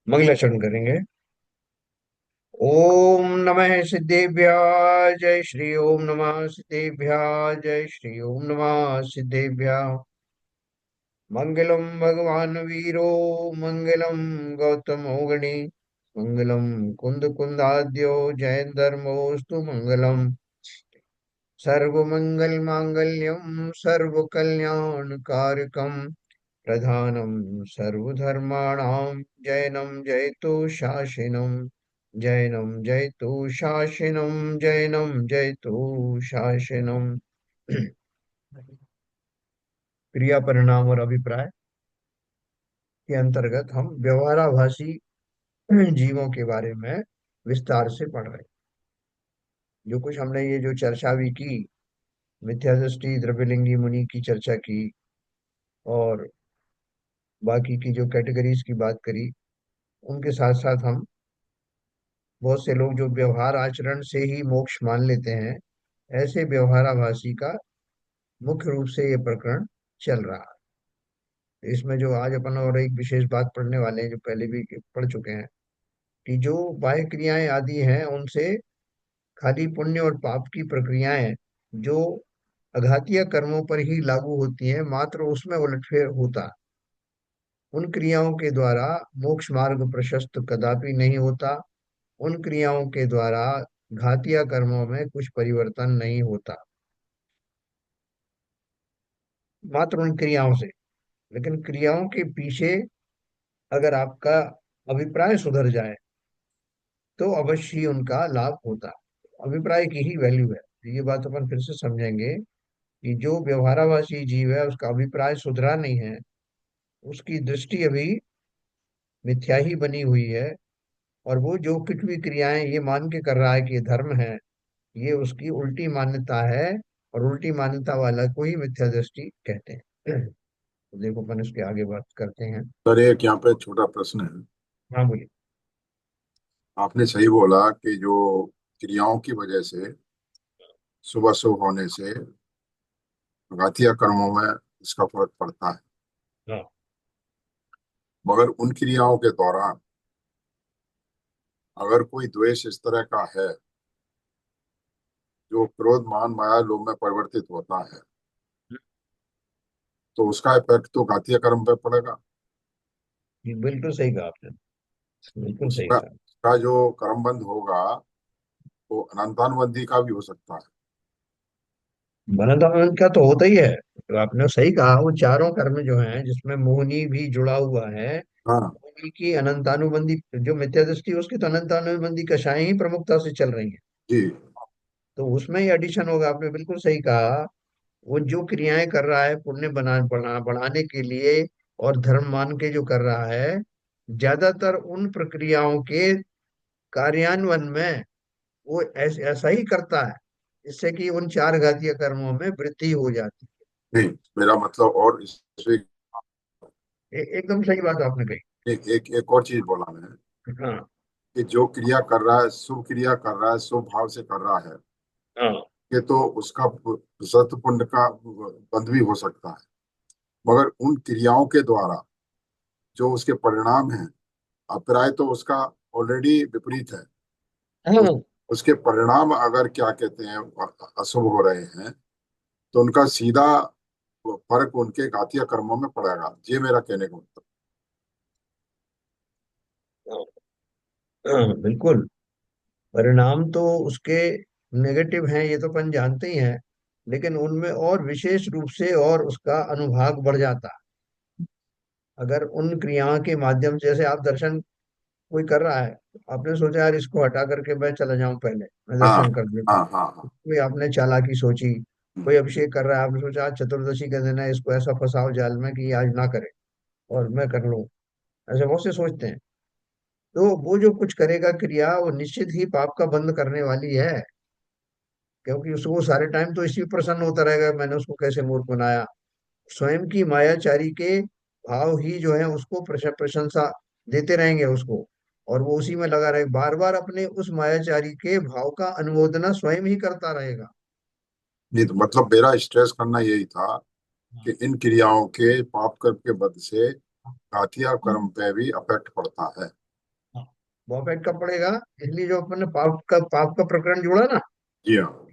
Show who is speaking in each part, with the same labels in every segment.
Speaker 1: मंगलाचरण करेंगे। ओम नमः सिद्धेभ्यः जय श्री ओम नमः सिद्धेभ्यः जय श्री ओम नमः सिद्धेभ्यः। मंगलम भगवान वीरो मंगलम गौतमो गणि मंगलम कुंद कुंदाद्यो जयधर्मोस्तु मंगलम। सर्वमंगल मांगल्यम सर्वकल्याणकारकम प्रधानम सर्वधर्माणां जैनं जयतु शासिनं जैनं जयतु शासिनं जैनं जयतु शासिनं। क्रिया परिणाम और अभिप्राय के अंतर्गत हम व्यवहाराभासी जीवों के बारे में विस्तार से पढ़ रहे हैं। जो कुछ हमने ये जो चर्चा भी की, मिथ्या दृष्टि द्रव्यलिंगी मुनि की चर्चा की और बाकी की जो कैटेगरीज की बात करी, उनके साथ साथ हम बहुत से लोग जो व्यवहार आचरण से ही मोक्ष मान लेते हैं, ऐसे व्यवहाराभासी का मुख्य रूप से ये प्रकरण चल रहा है। इसमें जो आज अपन और एक विशेष बात पढ़ने वाले हैं, जो पहले भी पढ़ चुके हैं, कि जो बाह्य क्रियाएं आदि हैं उनसे खाली पुण्य और पाप की प्रक्रियाएं जो अघातीय कर्मों पर ही लागू होती हैं, मात्र उसमें उलटफेर होता, उन क्रियाओं के द्वारा मोक्ष मार्ग प्रशस्त कदापि नहीं होता। उन क्रियाओं के द्वारा घातीय कर्मों में कुछ परिवर्तन नहीं होता, मात्र उन क्रियाओं से। लेकिन क्रियाओं के पीछे अगर आपका अभिप्राय सुधर जाए तो अवश्य ही उनका लाभ होता है। अभिप्राय की ही वैल्यू है। ये बात अपन फिर से समझेंगे कि जो व्यवहाराभासी जीव है उसका अभिप्राय सुधरा नहीं है, उसकी दृष्टि अभी मिथ्या ही बनी हुई है, और वो जो कुछ भी क्रियाएं ये मान के कर रहा है कि ये धर्म है, ये उसकी उल्टी मान्यता है। और उल्टी मान्यता वाला को ही मिथ्या दृष्टि कहते हैं। तो देखो अपन इसके आगे बात करते हैं।
Speaker 2: सर, एक यहाँ पे छोटा प्रश्न है।
Speaker 1: हाँ बोलिए।
Speaker 2: आपने सही बोला कि जो क्रियाओं की वजह से शुभ अशुभ होने से घातीय कर्मों में इसका फर्क पड़ता है।
Speaker 1: हाँ।
Speaker 2: मगर उन क्रियाओं के दौरान अगर कोई द्वेष इस तरह का है जो क्रोध मान माया लोभ में परिवर्तित होता है, तो उसका इफेक्ट तो घातीय कर्म पे पड़ेगा।
Speaker 1: ये बिल्कुल सही कहा आपने। बिल्कुल सही
Speaker 2: उसका
Speaker 1: कहा।
Speaker 2: उसका जो कर्म बंध होगा वो अनंतानुबंधी का भी हो सकता है।
Speaker 1: मनोदमन का तो होता ही है। तो आपने सही कहा, वो चारों कर्म जो हैं जिसमें मोहनी भी जुड़ा हुआ है,
Speaker 2: हाँ
Speaker 1: मोहनी की अनंतानुबंधी जो मिथ्या दृष्टि है, उसकी तो अनंतानुबंधी कषाएं ही प्रमुखता से चल रही हैं।
Speaker 2: जी।
Speaker 1: तो उसमें ही एडिशन होगा। आपने बिल्कुल सही कहा। वो जो क्रियाएं कर रहा है पुण्य बढ़ाने के लिए और धर्म मान के जो कर रहा है, ज्यादातर उन प्रक्रियाओं के कार्यान्वयन में वो ऐसा ही करता है, जिससे कि उन चार घातीय कर्मों में वृद्धि हो जाती
Speaker 2: नहीं, मेरा मतलब और इसमें
Speaker 1: है। एकदम सही बात आपने कही।
Speaker 2: एक और चीज बोला मैंने
Speaker 1: हाँ।
Speaker 2: कि जो क्रिया कर रहा है, शुभ क्रिया कर रहा है, शुभ भाव से कर रहा है,
Speaker 1: हाँ।
Speaker 2: ये तो उसका सत पुण्य का बंध भी हो सकता है। मगर उन क्रियाओं के द्वारा जो उसके परिणाम हैं, अभिप्राय तो उसका ऑलरेडी विपरीत है। उस,
Speaker 1: हाँ।
Speaker 2: उसके परिणाम अगर क्या कहते हैं अशुभ हो रहे हैं, तो उनका सीधा फर्क उनके घातीय कर्मों में पड़ेगा। ये मेरा कहने का मतलब।
Speaker 1: हाँ, बिल्कुल। परिणाम तो उसके नेगेटिव हैं, ये तो अपन जानते ही हैं। लेकिन उनमें और विशेष रूप से और उसका अनुभाग बढ़ जाता है। अगर उन क्रियाओं के माध्यम से, जैसे आप दर्शन कोई कर रहा है, आपने सोचा यार इसको हटा करके मैं चला जाऊं, पहले मैं
Speaker 2: हाँ
Speaker 1: दर्शन कर लेता
Speaker 2: हाँ
Speaker 1: हूँ।
Speaker 2: हाँ हाँ।
Speaker 1: कोई आपने चालाकी सोची।
Speaker 2: हम्म,
Speaker 1: कोई अभिषेक कर रहा है, आपने सोचा आज चतुर्दशी का दिन है, इसको ऐसा फंसाओ जाल में कि ये आज ना करे और मैं कर लूं। ऐसे बहुत से सोचते हैं। तो वो जो कुछ करेगा क्रिया, वो निश्चित ही पाप का बंद करने वाली है। क्योंकि उसको सारे टाइम तो इसी पर प्रसन्न होता रहेगा, मैंने उसको कैसे मूर्ख बनाया। स्वयं की मायाचारी के भाव ही जो है उसको प्रशंसा देते रहेंगे उसको। और वो उसी में लगा रहे, बार बार अपने उस मायाचारी के भाव का अनुमोदना स्वयं ही करता रहेगा।
Speaker 2: नहीं तो मतलब मेरा स्ट्रेस करना यही था कि इन क्रियाओं के पाप कर्म के बद से घातीय कर्म पे भी अफेक्ट पड़ता है।
Speaker 1: बॉफेट कब पड़ेगा? इसलिए जो अपन ने पाप का प्रकरण जोड़ा ना,
Speaker 2: जी हाँ।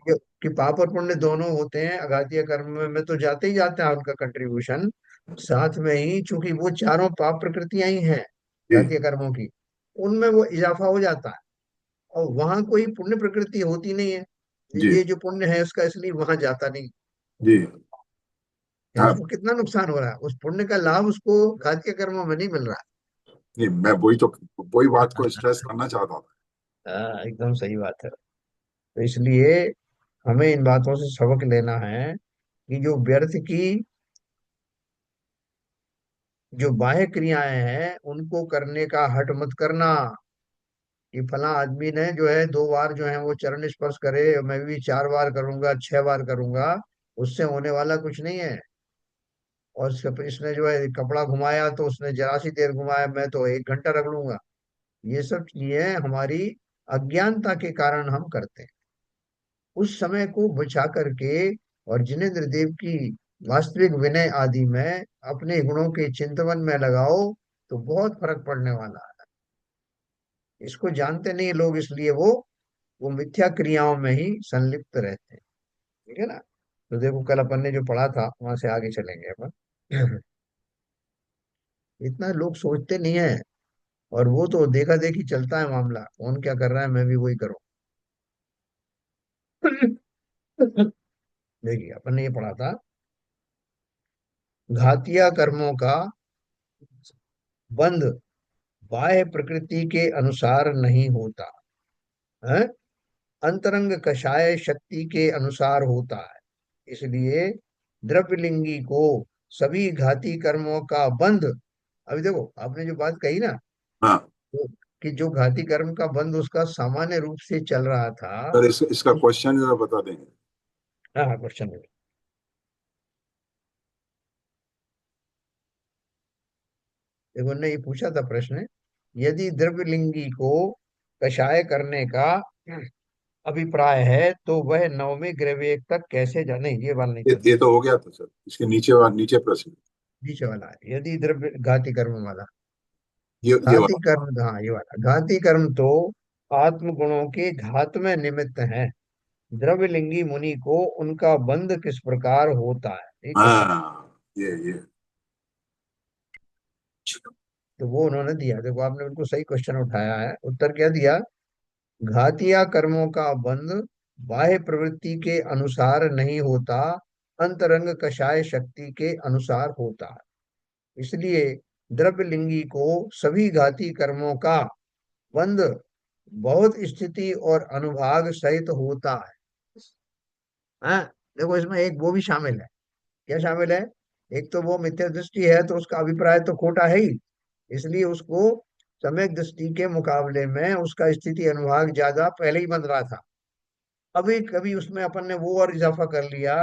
Speaker 1: कि पाप और पुण्य दोनों होते हैं, अघातीय कर्म में तो जाते ही जाते हैं उनका कंट्रीब्यूशन, साथ में ही चूंकि वो चारों पाप प्रकृतियां ही हैं
Speaker 2: जी
Speaker 1: घातीय कर्मों की, उनमें वो इजाफा हो जाता है। और वहां कोई पुण्य प्रकृति होती नहीं है,
Speaker 2: जी
Speaker 1: ये जो पुण्य है उसका इसलिए वहां जाता नहीं।
Speaker 2: जी।
Speaker 1: या
Speaker 2: हाँ।
Speaker 1: उसको कितना नुकसान हो रहा है, उस पुण्य का लाभ उसको घातीय कर्मों में नहीं मिल रहा
Speaker 2: नहीं, मैं वही बात को
Speaker 1: है।
Speaker 2: स्ट्रेस करना चाहता था।
Speaker 1: हाँ, एकदम सही बात है। तो इसलिए हमें इन बातों से सबक लेना है कि जो व्यर्थ की जो बाह्य क्रियाएं हैं उनको करने का हठ मत करना। कि फला आदमी ने जो है 2 बार जो है वो चरण स्पर्श करे, मैं भी 4 बार करूंगा, 6 बार करूंगा, उससे होने वाला कुछ नहीं है। और इसने जो है कपड़ा घुमाया तो उसने जरा सी देर घुमाया, मैं तो 1 घंटा रख लूंगा। ये सब चीजें हमारी अज्ञानता के कारण हम करते हैं। उस समय को बचा करके और जिनेन्द्र देव की वास्तविक विनय आदि में अपने गुणों के चिंतवन में लगाओ, तो बहुत फर्क पड़ने वाला है। इसको जानते नहीं लोग, इसलिए वो मिथ्या क्रियाओं में ही संलिप्त रहते हैं। ठीक है ना? तो देखो कल अपन ने जो पढ़ा था वहां से आगे चलेंगे अपन। इतना लोग सोचते नहीं है, और वो तो देखा देखी चलता है मामला, कौन क्या कर रहा है मैं भी वही करूं। देखिए अपन ने ये पढ़ा था, घातिया कर्मों का बंध बाह्य प्रकृति के अनुसार नहीं होता है, अंतरंग कषाय शक्ति के अनुसार होता है। इसलिए द्रव्यलिंगी को सभी घाती कर्मों का बंध, अभी देखो आपने जो बात कही ना,
Speaker 2: हाँ
Speaker 1: तो कि जो घाती कर्म का बंध उसका सामान्य रूप से चल रहा था।
Speaker 2: सर, इसका क्वेश्चन जरा बता देंगे।
Speaker 1: हाँ हाँ, क्वेश्चन। देखो उन्होंने ये पूछा था प्रश्न, यदि द्रव्यलिंगी को कषाय करने का अभिप्राय है तो वह नवमे ग्रहवेग तक कैसे जाने, ये वाला नहीं था।
Speaker 2: ये तो हो गया था सर, इसके नीचे प्रश्न।
Speaker 1: नीचे वाला है, यदि द्रव्य घाती कर्म वाला।
Speaker 2: ये
Speaker 1: घाती
Speaker 2: वाला।
Speaker 1: कर्म, हाँ ये वाला, घाती कर्म तो आत्म गुणों के घात में निमित्त है। द्रव्यलिंगी मुनि को उनका बंध किस प्रकार होता है, एक क्वेश्चन।
Speaker 2: हाँ ये।
Speaker 1: तो वो उन्होंने दिया, देखो आपने बिल्कुल सही क्वेश्चन उठाया है। उत्तर क्या दिया? घातिया कर्मों का बंध बाह्य प्रवृत्ति के अनुसार नहीं होता, अंतरंग कषाय शक्ति के अनुसार होता है। इसलिए द्रव्यलिंगी को सभी घाती कर्मों का बंध बहुत स्थिति और अनुभाग सहित होता है। हाँ, देखो इसमें एक वो भी शामिल है। क्या शामिल है? एक तो वो मिथ्या दृष्टि है तो उसका अभिप्राय तो खोटा है ही, इसलिए उसको सम्यक दृष्टि के मुकाबले में उसका स्थिति अनुभाग ज्यादा पहले ही बन रहा था। अभी कभी उसमें अपन ने वो और इजाफा कर लिया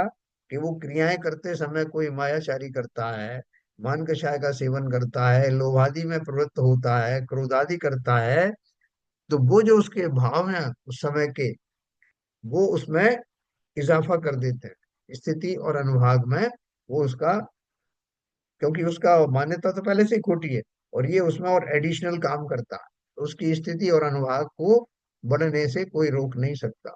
Speaker 1: कि वो क्रियाएं करते समय कोई मायाचारी करता है, मान कषाय का सेवन करता है, लोभादि में प्रवृत्त होता है, क्रोधादि करता है, तो वो जो उसके भाव हैं उस समय के, वो उसमें इजाफा कर देते हैं स्थिति और अनुभाग में। वो उसका, क्योंकि उसका मान्यता तो पहले से ही खोटी है, और ये उसमें और एडिशनल काम करता है, तो उसकी स्थिति और अनुभाग को बढ़ने से कोई रोक नहीं सकता।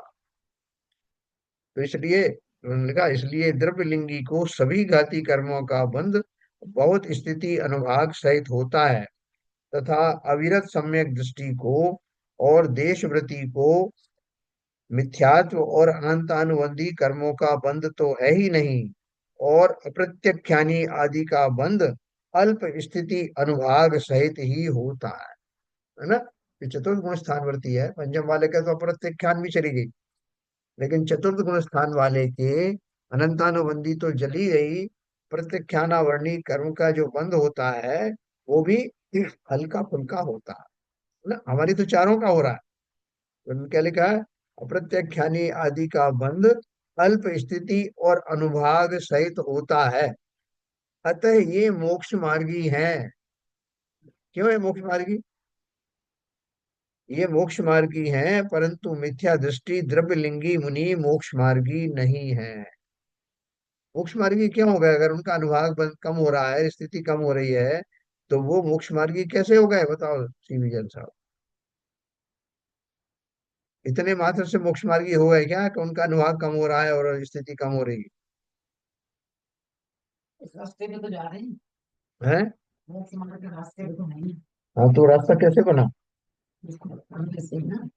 Speaker 1: तो इसलिए उन्होंने लिखा, इसलिए द्रव्यलिंगी को सभी घाती कर्मों का बंध बहुत स्थिति अनुभाग सहित होता है, तथा अविरत सम्यक दृष्टि को और देश वृत्ति को मिथ्यात्व और अनंतानुबंधी कर्मों का बंध तो है ही नहीं, और अप्रत्यक्षानी आदि का बंध अल्प स्थिति अनुभाग सहित ही होता है ना? ये चतुर्थ गुण स्थानवर्ती है, पंचम वाले का तो अप्रत्यक्षान भी चली गई, लेकिन चतुर्थ गुण स्थान वाले के अनंतानुबंधी तो जली गई। प्रत्यक्षानावर्णी कर्म का जो बंध होता है वो भी हल्का फुल्का होता है ना, हमारी तो चारों का हो रहा है। तो उन्होंने क्या लिखा है? अप्रत्यक्षानी आदि का बंध अल्प स्थिति और अनुभाग सहित होता है, अतः ये मोक्ष मार्गी हैं। क्यों है मोक्ष मार्गी? ये मोक्ष मार्गी हैं, परंतु मिथ्या दृष्टि द्रव्यलिंगी मुनि मोक्ष मार्गी नहीं है। मोक्ष मार्गी क्यों हो गए? अगर उनका अनुभाग कम हो रहा है, स्थिति कम हो रही है, तो वो मोक्ष मार्गी कैसे हो गए बताओ सी विजन साहब? इतने मात्र से मोक्ष मार्गी हो गए क्या कि उनका अनुभाग कम हो रहा है और स्थिति कम हो रही
Speaker 3: इस रास्ते पे तो जा रहे हैं।
Speaker 1: है?
Speaker 3: मोक्ष मार्ग के रास्ते पे तो नहीं।
Speaker 1: हाँ, तो रास्ता कैसे बना?
Speaker 3: इसको हम कैसे ना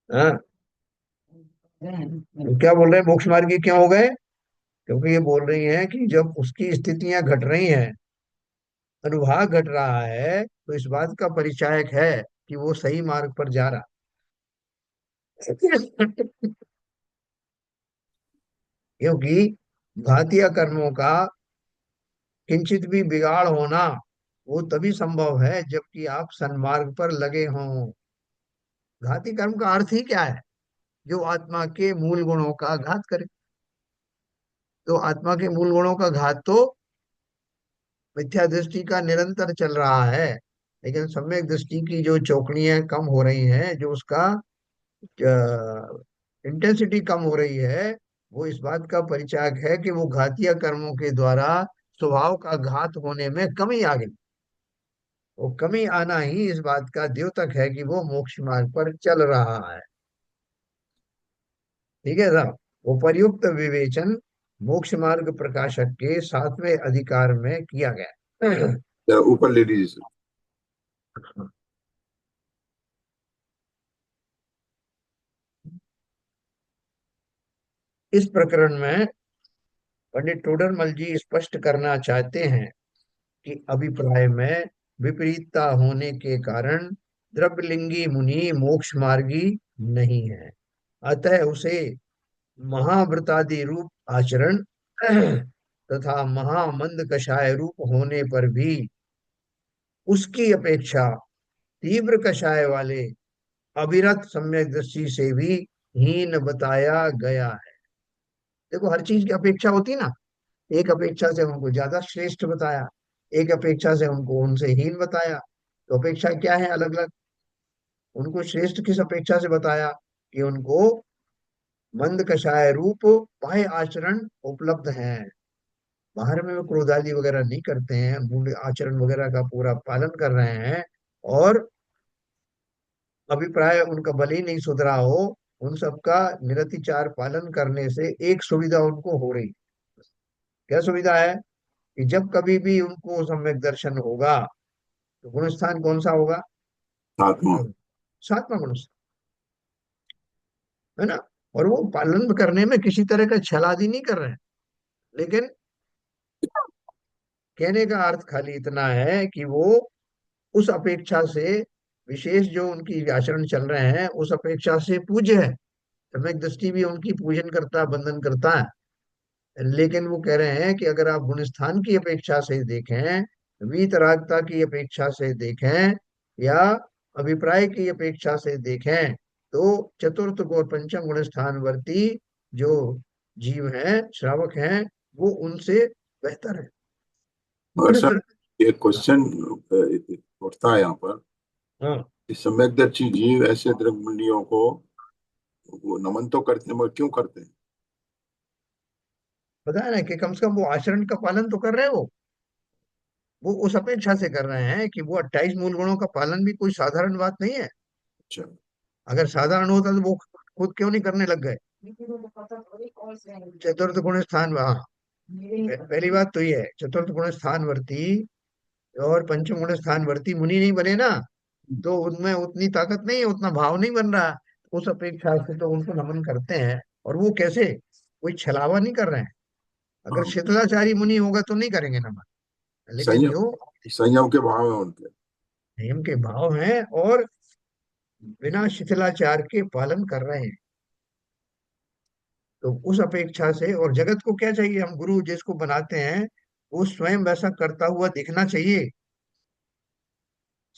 Speaker 1: हाँ,
Speaker 3: गए हैं।
Speaker 1: तो क्या बोल रहे हैं मोक्ष मार्गी क्यों हो गए? क्योंकि ये बोल रही हैं कि जब उसकी स्थितियां घट रही हैं, अनुभाग घट रहा है, तो इस बात का परिचायक है कि वो सही मार्ग पर जा रहा है। क्योंकि घातीय कर्मों का किंचित भी बिगाड़ होना वो तभी संभव है जबकि आप सन्मार्ग पर लगे हों। घाती कर्म का अर्थ ही क्या है? जो आत्मा के मूल गुणों का घात करे। तो आत्मा के मूल गुणों का घात तो मिथ्या दृष्टि का निरंतर चल रहा है, लेकिन सम्यक दृष्टि की जो चौकड़ियां कम हो रही हैं, जो उसका इंटेंसिटी कम हो रही है, वो इस बात का परिचायक है कि वो घातीय कर्मों के द्वारा स्वभाव का घात होने में कमी आ गई। वो कमी आना ही इस बात का द्योतक है कि वो मोक्ष मार्ग पर चल रहा है। ठीक है साहब? वो प्रयुक्त विवेचन मोक्ष मार्ग प्रकाशक के 7वें अधिकार में किया गया।
Speaker 2: ऊपर ले लीजिए।
Speaker 1: इस प्रकरण में पंडित टोडरमल जी स्पष्ट करना चाहते हैं कि अभिप्राय में विपरीतता होने के कारण द्रव्यलिंगी मुनि मोक्ष मार्गी नहीं है। अतः उसे महाव्रतादि रूप आचरण तथा महामंद कषाय रूप होने पर भी उसकी अपेक्षा तीव्र कषाय वाले अविरत सम्यक दृष्टि से भी हीन बताया गया है। देखो, हर चीज की अपेक्षा होती ना। एक अपेक्षा से उनको ज्यादा श्रेष्ठ बताया, एक अपेक्षा से उनको उनसे हीन बताया। तो अपेक्षा क्या है अलग अलग? उनको श्रेष्ठ किस अपेक्षा से बताया? कि उनको मंद कषाय रूप बाह्य आचरण उपलब्ध हैं। बाहर में वो क्रोध आदि वगैरह नहीं करते हैं, मूल आचरण वगैरह का पूरा पालन कर रहे हैं, और अभिप्राय उनका भले ही नहीं सुधरा हो, उन सबका निरतिचार पालन करने से एक सुविधा उनको हो रही। क्या सुविधा है? कि जब कभी भी उनको सम्यक दर्शन होगा, तो गुण स्थान कौन सा होगा?
Speaker 2: आत्मा।
Speaker 1: सातवां गुण, है ना? और वो पालन करने में किसी तरह का छल आदि नहीं कर रहे हैं। लेकिन कहने का अर्थ खाली इतना है कि वो उस अपेक्षा से विशेष जो उनकी आचरण चल रहे हैं, उस अपेक्षा से पूज्य है। सम्यक दृष्टि भी उनकी पूजन करता, बंधन करता है। लेकिन वो कह रहे हैं कि अगर आप गुण स्थान की अपेक्षा से देखें, वीतरागता की अपेक्षा से देखें, या अभिप्राय की अपेक्षा से देखें, तो चतुर्थ और पंचम गुण स्थानवर्ती जो जीव हैं, श्रावक हैं, वो उनसे बेहतर है।
Speaker 2: मगर सर, ये क्वेश्चन उठता है यहाँ पर
Speaker 1: हाँ,
Speaker 2: कि सम्यकदर्शी जीव ऐसे द्रव्यमंडियों को वो नमन तो करते हैं, मगर क्यों करते हैं?
Speaker 1: पता है ना कि कम से कम वो आचरण का पालन तो कर रहे हैं। वो उस अपेक्षा से कर रहे हैं कि वो 28 मूल गुणों का पालन भी कोई साधारण बात नहीं है।
Speaker 2: अच्छा।
Speaker 1: अगर साधारण होता तो वो खुद क्यों नहीं करने लग गए?
Speaker 3: लेकिन वो पता थोड़ी कौन से हैं।
Speaker 1: चतुर्थ गुण स्थान, हाँ,
Speaker 3: मेरे
Speaker 1: पहली बात तो ये है, चतुर्थ गुण स्थानवर्ती और पंचम गुण स्थानवर्ती मुनि नहीं बने ना, तो उनमें उतनी ताकत नहीं है, उतना भाव नहीं बन रहा। उस अपेक्षा से तो उनको नमन करते हैं। और वो कैसे? कोई छलावा नहीं कर रहे हैं। अगर
Speaker 2: हाँ,
Speaker 1: शीतलाचारी मुनि होगा तो नहीं करेंगे नमन। लेकिन
Speaker 2: संयम,
Speaker 1: जो
Speaker 2: संयम के भाव है उनके।
Speaker 1: नियम के भाव हैं और बिना शिथिलाचार के पालन कर रहे हैं, तो उस अपेक्षा से। और जगत को क्या चाहिए? हम गुरु जिसको बनाते हैं, वो स्वयं वैसा करता हुआ दिखना चाहिए।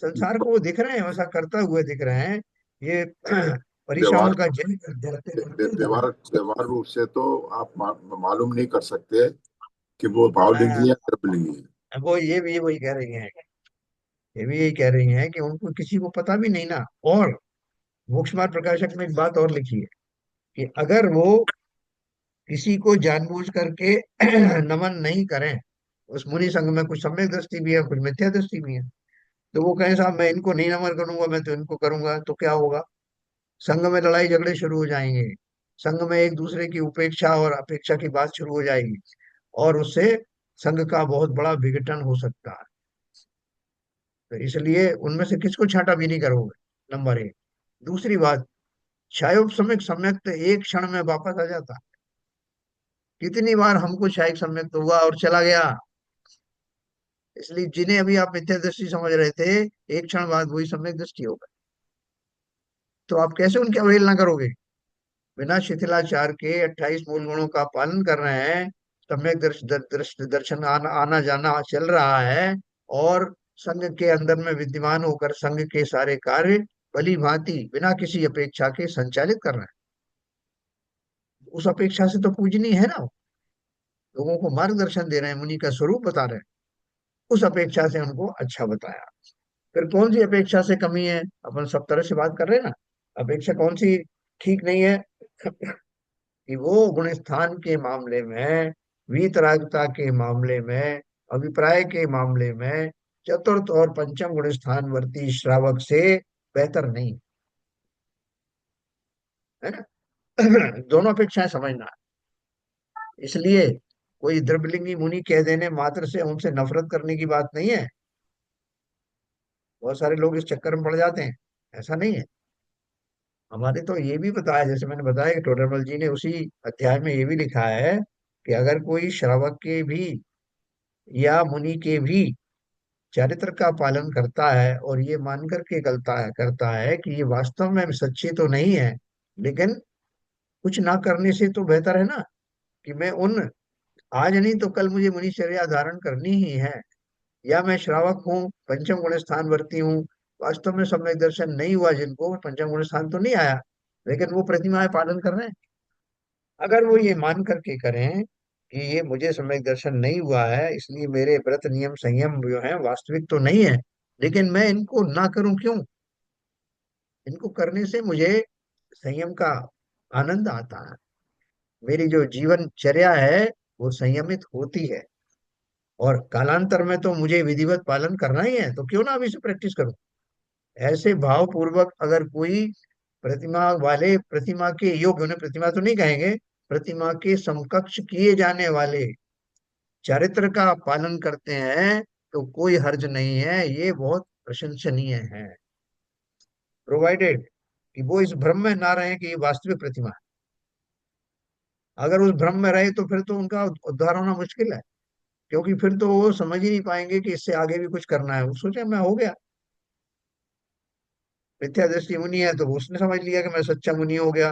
Speaker 1: संसार को वो दिख रहे हैं, वैसा करता हुआ दिख रहे हैं। ये
Speaker 2: व्यवहार
Speaker 1: परीक्षाओं का जय जलते जलते
Speaker 2: व्यवहार
Speaker 1: जलते।
Speaker 2: व्यवहार रूप से तो आप मालूम नहीं कर सकते कि वो भावलिंगी है, द्रव्यलिंगी है।
Speaker 1: वो ये भी वही कह रही हैं, ये भी यही कह रही हैं कि उनको किसी को पता भी नहीं ना। और मोक्षमार्ग प्रकाशक में एक बात और लिखी है कि अगर वो किसी को जानबूझ करके नमन नहीं करें, उस मुनि संघ में कुछ सम्यक दृष्टि भी है, कुछ मिथ्या दृष्टि भी है। तो वो कहें साहब मैं इनको नहीं नमन करूंगा, मैं तो इनको करूंगा, तो क्या होगा? संघ में लड़ाई झगड़े शुरू हो जाएंगे। संघ में एक दूसरे की उपेक्षा और अपेक्षा की बात शुरू हो जाएगी, और उससे संघ का बहुत बड़ा विघटन हो सकता है। तो इसलिए उनमें से किसको छांटा भी नहीं करोगे, नंबर एक। दूसरी बात, क्षायोग सम्यक सम्यक तो एक क्षण में वापस आ जाता है। कितनी बार हमको क्षायिक सम्यक तो हुआ और चला गया। इसलिए जिन्हें अभी आप मिथ्या दृष्टि समझ रहे थे, एक क्षण बाद वही सम्यक दृष्टि होगा। तो आप कैसे उनकी अवहेलना करोगे? बिना शिथिलाचार के 28 मूल गुणों का पालन कर रहे हैं, सम्यक दर्शन आना जाना चल रहा है, और संघ के अंदर में विद्यमान होकर संघ के सारे कार्य भली भांति बिना किसी अपेक्षा के संचालित कर रहे हैं। उस अपेक्षा से तो पूजनीय है ना। लोगों को मार्गदर्शन दे रहे हैं, मुनि का स्वरूप बता रहे हैं, उस अपेक्षा से उनको अच्छा बताया। फिर कौन सी अपेक्षा से कमी है? अपन सब तरह से बात कर रहे हैं ना। अपेक्षा कौन सी ठीक नहीं है? कि वो गुण स्थान के मामले में, वीतरागता के मामले में, अभिप्राय के मामले में चतुर्थ और पंचम गुण स्थान वर्ती श्रावक से बेहतर नहीं, है ना। दोनों अपेक्षाएं समझना। इसलिए कोई द्रव्यलिंगी मुनि कह देने मात्र से उनसे नफरत करने की बात नहीं है। बहुत सारे लोग इस चक्कर में पड़ जाते हैं, ऐसा नहीं है। हमारे तो ये भी बताया, जैसे मैंने बताया कि टोडरमल जी ने उसी अध्याय में ये भी लिखा है कि अगर कोई श्रावक के भी या मुनि के भी चरित्र का पालन करता है और ये मान करके करता है कि ये वास्तव में सच्चे तो नहीं है, लेकिन कुछ ना करने से तो बेहतर है ना, कि मैं उन, आज नहीं तो कल मुझे मुनिचर्या धारण करनी ही है, या मैं श्रावक हूँ, पंचम गुण स्थान वर्ती हूँ, वास्तव में सम्यक दर्शन नहीं हुआ जिनको, पंचम गुण स्थान तो नहीं आया, लेकिन वो प्रतिमाएं पालन कर रहे हैं। अगर वो ये मान करके करें कि ये मुझे सम्यक दर्शन नहीं हुआ है, इसलिए मेरे व्रत नियम संयम जो है वास्तविक तो नहीं है, लेकिन मैं इनको ना करूं क्यों? इनको करने से मुझे संयम का आनंद आता है, मेरी जो जीवनचर्या है वो संयमित होती है, और कालांतर में तो मुझे विधिवत पालन करना ही है, तो क्यों ना अभी से प्रैक्टिस करूं। ऐसे भाव पूर्वक अगर कोई प्रतिमा वाले, प्रतिमा के योग्य, उन्हें प्रतिमा तो नहीं कहेंगे, प्रतिमा के समकक्ष किए जाने वाले चरित्र का पालन करते हैं, तो कोई हर्ज नहीं है, ये बहुत प्रशंसनीय है, प्रोवाइडेड कि वो इस भ्रम में ना रहे कि ये वास्तविक प्रतिमा है। अगर उस भ्रम में रहे तो फिर तो उनका उद्धार होना मुश्किल है, क्योंकि फिर तो वो समझ ही नहीं पाएंगे कि इससे आगे भी कुछ करना है। वो सोचे मैं हो गया, मिथ्या दृष्टि मुनि है तो उसने समझ लिया कि मैं सच्चा मुनि हो गया,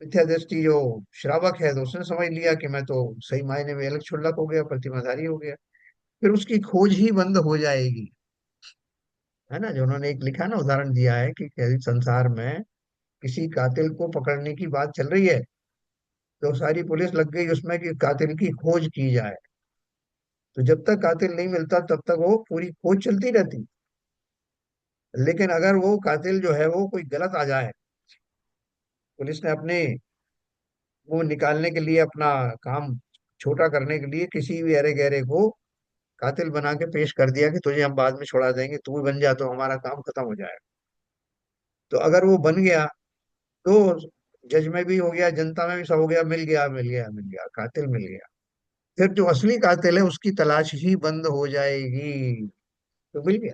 Speaker 1: मिथ्या दृष्टि जो श्रावक है तो उसने समझ लिया कि मैं तो सही मायने में अलग छुल्लक हो गया, प्रतिमाधारी हो गया। फिर उसकी खोज ही बंद हो जाएगी, है ना। जो उन्होंने एक लिखा ना, उदाहरण दिया है कि कैसे संसार में किसी कातिल को पकड़ने की बात चल रही है, तो सारी पुलिस लग गई उसमें कि कातिल की खोज की जाए। तो जब तक कातिल नहीं मिलता तब तक वो पूरी खोज चलती रहती। लेकिन अगर वो कातिल जो है वो कोई गलत आ जाए, पुलिस ने अपने वो निकालने के लिए, अपना काम छोटा करने के लिए किसी भी अरे गहरे को कातिल बना के पेश कर दिया कि तुझे हम बाद में छोड़ा देंगे, तू भी बन जा तो हमारा काम खत्म हो जाएगा। तो अगर वो बन गया तो जज में भी हो गया, जनता में भी सब हो गया, मिल गया मिल गया मिल गया, कातिल मिल गया। फिर जो असली कातिल है उसकी तलाश ही बंद हो जाएगी। तो मिल गया।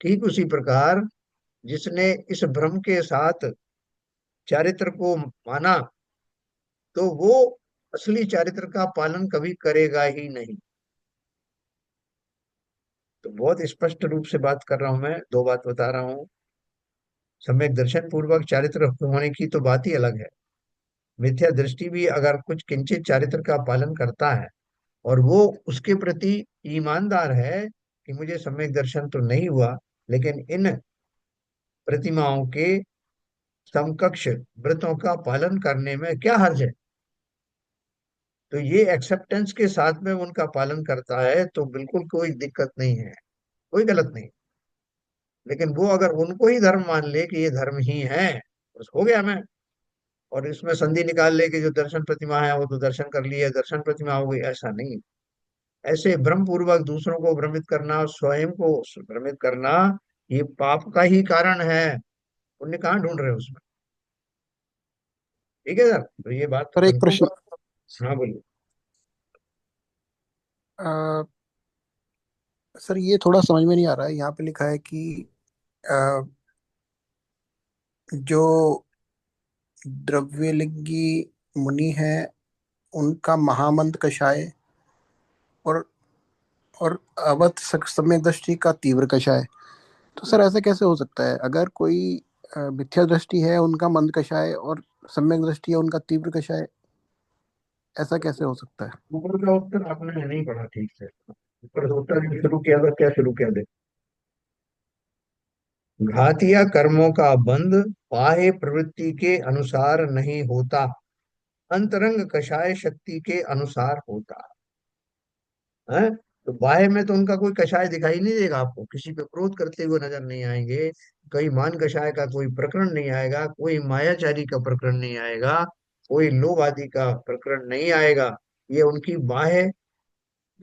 Speaker 1: ठीक उसी प्रकार जिसने इस भ्रम के साथ चारित्र को माना, तो वो असली चारित्र का पालन कभी करेगा ही नहीं। तो बहुत स्पष्ट रूप से बात कर रहा हूं, मैं दो बात बता रहा हूँ। सम्यक दर्शन पूर्वक चारित्र होने की तो बात ही अलग है। मिथ्या दृष्टि भी अगर कुछ किंचित चारित्र का पालन करता है, और वो उसके प्रति ईमानदार है कि मुझे सम्यक दर्शन तो नहीं हुआ, लेकिन इन प्रतिमाओं के समकक्ष व्रतों का पालन करने में क्या हर्ज है, तो ये एक्सेप्टेंस के साथ में उनका पालन करता है, तो बिल्कुल कोई दिक्कत नहीं है, कोई गलत नहीं। लेकिन वो अगर उनको ही धर्म मान ले कि ये धर्म ही है, बस हो गया मैं, और इसमें संधि निकाल ले कि जो दर्शन प्रतिमा है वो तो दर्शन कर लिए, दर्शन प्रतिमा हो गई, ऐसा नहीं। ऐसे भ्रम पूर्वक दूसरों को भ्रमित करना और स्वयं को भ्रमित करना, ये पाप का ही कारण है। पुण्य कहाँ ढूंढ रहे हो उसमें? ठीक है सर, तो ये बात
Speaker 4: सर एक
Speaker 1: कंफर्म।
Speaker 4: प्रश्न।
Speaker 1: हाँ बोलिए।
Speaker 4: अ, सर ये थोड़ा समझ में नहीं आ रहा है, यहाँ पे लिखा है कि अ, जो द्रव्यलिंगी मुनि है उनका महामंद कषाय, और अवध सम्यक दृष्टि का तीव्र कषाय। तो सर ऐसा कैसे हो सकता है? अगर कोई मिथ्या दृष्टि है उनका मंद कषाय, और सम्यक दृष्टि है उनका तीव्र कषाय, ऐसा कैसे हो सकता है?
Speaker 1: ऊपर का उत्तर आपने नहीं पढ़ा ठीक से। ऊपर से उत्तर जो शुरू किया था, क्या शुरू किया? घातिया कर्मों का बंध बाह्य प्रवृत्ति के अनुसार नहीं होता, अंतरंग कषाय शक्ति के अनुसार होता है। तो बाह्य में तो उनका कोई कषाय दिखाई नहीं देगा आपको, किसी पे क्रोध करते हुए नजर नहीं आएंगे, कोई मान कषाय का कोई प्रकरण नहीं आएगा, कोई मायाचारी का प्रकरण नहीं आएगा, कोई लोभ आदि का प्रकरण नहीं आएगा। ये उनकी बाह्य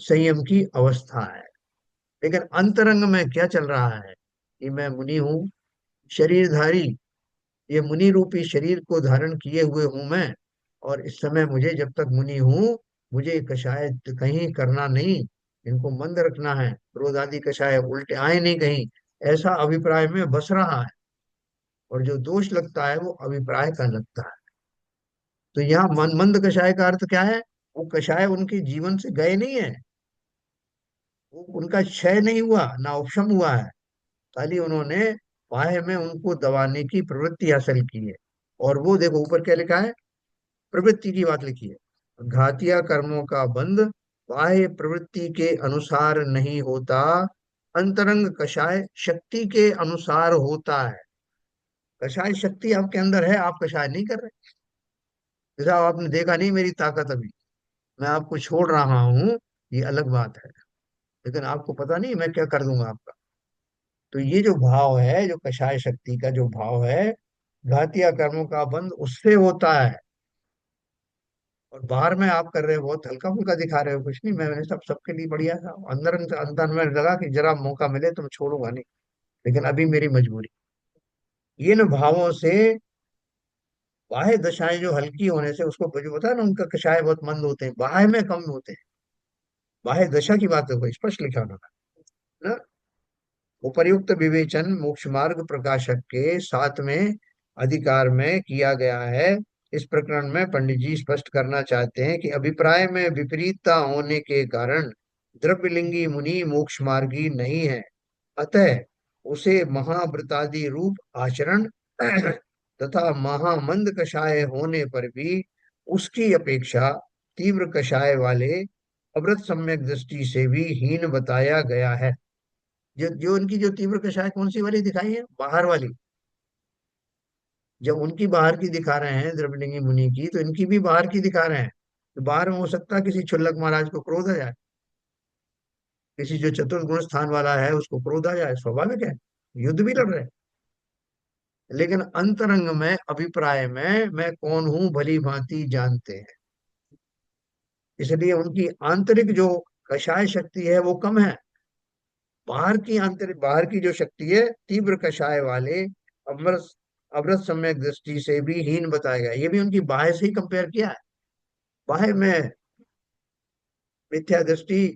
Speaker 1: संयम की अवस्था है। लेकिन अंतरंग में क्या चल रहा है कि मैं मुनि हूँ, शरीरधारी, ये मुनि रूपी शरीर को धारण किए हुए हूं मैं, और इस समय मुझे, जब तक मुनि हूं, मुझे कषाय कहीं करना नहीं, इनको मंद रखना है, क्रोध आदि कषाय उल्टे आए नहीं कहीं, ऐसा अभिप्राय में बस रहा है। और जो दोष लगता है वो अभिप्राय का लगता है। तो यहाँ मंद कषाय का अर्थ क्या है? वो कषाय उनके जीवन से गए नहीं है, वो उनका क्षय नहीं हुआ, ना उपशम हुआ है, खाली उन्होंने बाह्य में उनको दबाने की प्रवृत्ति हासिल की है। और वो देखो ऊपर क्या लिखा है, प्रवृत्ति की बात लिखी है। घातिया कर्मों का बंध बाह्य प्रवृत्ति के अनुसार नहीं होता, अंतरंग कषाय शक्ति के अनुसार होता है। कषाय शक्ति आपके अंदर है, आप कषाय नहीं कर रहे। जैसा आपने देखा नहीं मेरी ताकत, अभी मैं आपको छोड़ रहा हूँ, ये अलग बात है, लेकिन आपको पता नहीं मैं क्या कर दूंगा आपका। तो ये जो भाव है, जो कषाय शक्ति का जो भाव है, घातिया कर्मों का बंध उससे होता है। और बाहर में आप कर रहे हो, बहुत हल्का फुल्का दिखा रहे हो, कुछ नहीं, मैंने सब सबके लिए बढ़िया था, अंदर अंदर में लगा कि जरा मौका मिले तो मैं छोड़ूंगा नहीं, लेकिन अभी मेरी मजबूरी। ये न भावों से बाह्य दशाएं जो हल्की होने से, उसको जो होता है ना, उनका कषाय बहुत मंद होते हैं, बाह्य में कम होते हैं। बाह्य दशा की बात है, स्पष्ट लिखा उन्होंने ना। उपर्युक्त विवेचन मोक्ष मार्ग प्रकाशक के साथ में अधिकार में किया गया है। इस प्रकरण में पंडित जी स्पष्ट करना चाहते हैं कि अभिप्राय में विपरीतता होने के कारण द्रव्यलिंगी मुनि मोक्ष मार्गी नहीं है, अतः उसे महाव्रतादि रूप आचरण तथा महामंद कषाय होने पर भी उसकी अपेक्षा तीव्र कषाय वाले अव्रत सम्यक दृष्टि से भी हीन बताया गया है। जो जो उनकी जो तीव्र कषाय कौन सी वाली दिखाई है? बाहर वाली। जब उनकी बाहर की दिखा रहे हैं द्रविड़ंगी मुनि की, तो इनकी भी बाहर की दिखा रहे हैं। तो बाहर में हो सकता है किसी क्षुल्लक महाराज को क्रोध आ जाए, किसी जो चतुर्गुण स्थान वाला है उसको क्रोध आ जाए, स्वाभाविक है, युद्ध भी लड़ रहे हैं। लेकिन अंतरंग में, अभिप्राय में मैं कौन हूं भली भांति जानते हैं, इसलिए उनकी आंतरिक जो कषाय शक्ति है वो कम है। बाहर की आंतरिक, बाहर की जो शक्ति है तीव्र कषाय वाले अमृत अमृत सम्यक दृष्टि से भी हीन बताया गया। ये भी उनकी बाह्य से ही कंपेयर किया है। बाह्य में मिथ्या दृष्टि,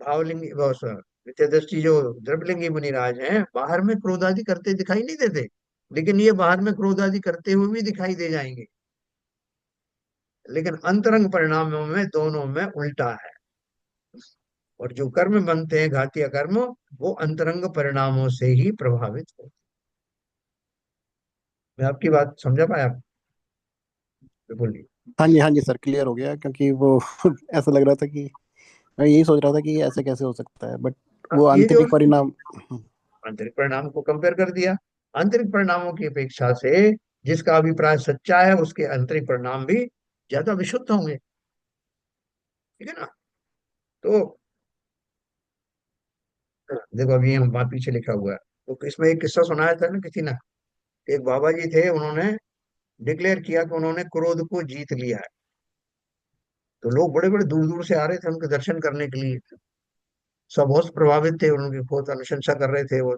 Speaker 1: भावलिंगी मिथ्या दृष्टि जो द्रव्यलिंगी मुनिराज हैं, बाहर में क्रोध आदि करते दिखाई नहीं देते, लेकिन ये बाहर में क्रोध आदि करते हुए भी दिखाई दे जाएंगे। लेकिन अंतरंग परिणामों में दोनों में उल्टा है। और जो कर्म बनते हैं घातीय कर्म, वो अंतरंग परिणामों से ही प्रभावित होते। मैं आपकी बात समझा पाया? बिल्कुल नहीं।
Speaker 4: हाँ जी सर, क्लियर हो गया, क्योंकि वो ऐसा लग रहा था कि मैं यही सोच रहा था कि ऐसे कैसे हो सकता है, बट वो
Speaker 1: ये जो
Speaker 4: आंतरिक परिणाम।
Speaker 1: आंतरिक परिणाम को कंपेयर कर दिया, आंतरिक परिणामों की अपेक्षा से जिसका अभिप्राय सच्चा है उसके आंतरिक परिणाम भी ज्यादा विशुद्ध होंगे। ठीक है ना? तो देखो अभी हम बात पीछे लिखा हुआ है, तो इसमें एक किस्सा सुनाया था ना किसी ने। एक बाबा जी थे, उन्होंने डिक्लेयर किया कि उन्होंने क्रोध को जीत लिया है। तो लोग बड़े बड़े दूर दूर से आ रहे थे उनके दर्शन करने के लिए। सब बहुत प्रभावित थे, उनकी बहुत अनुशंसा कर रहे थे वो।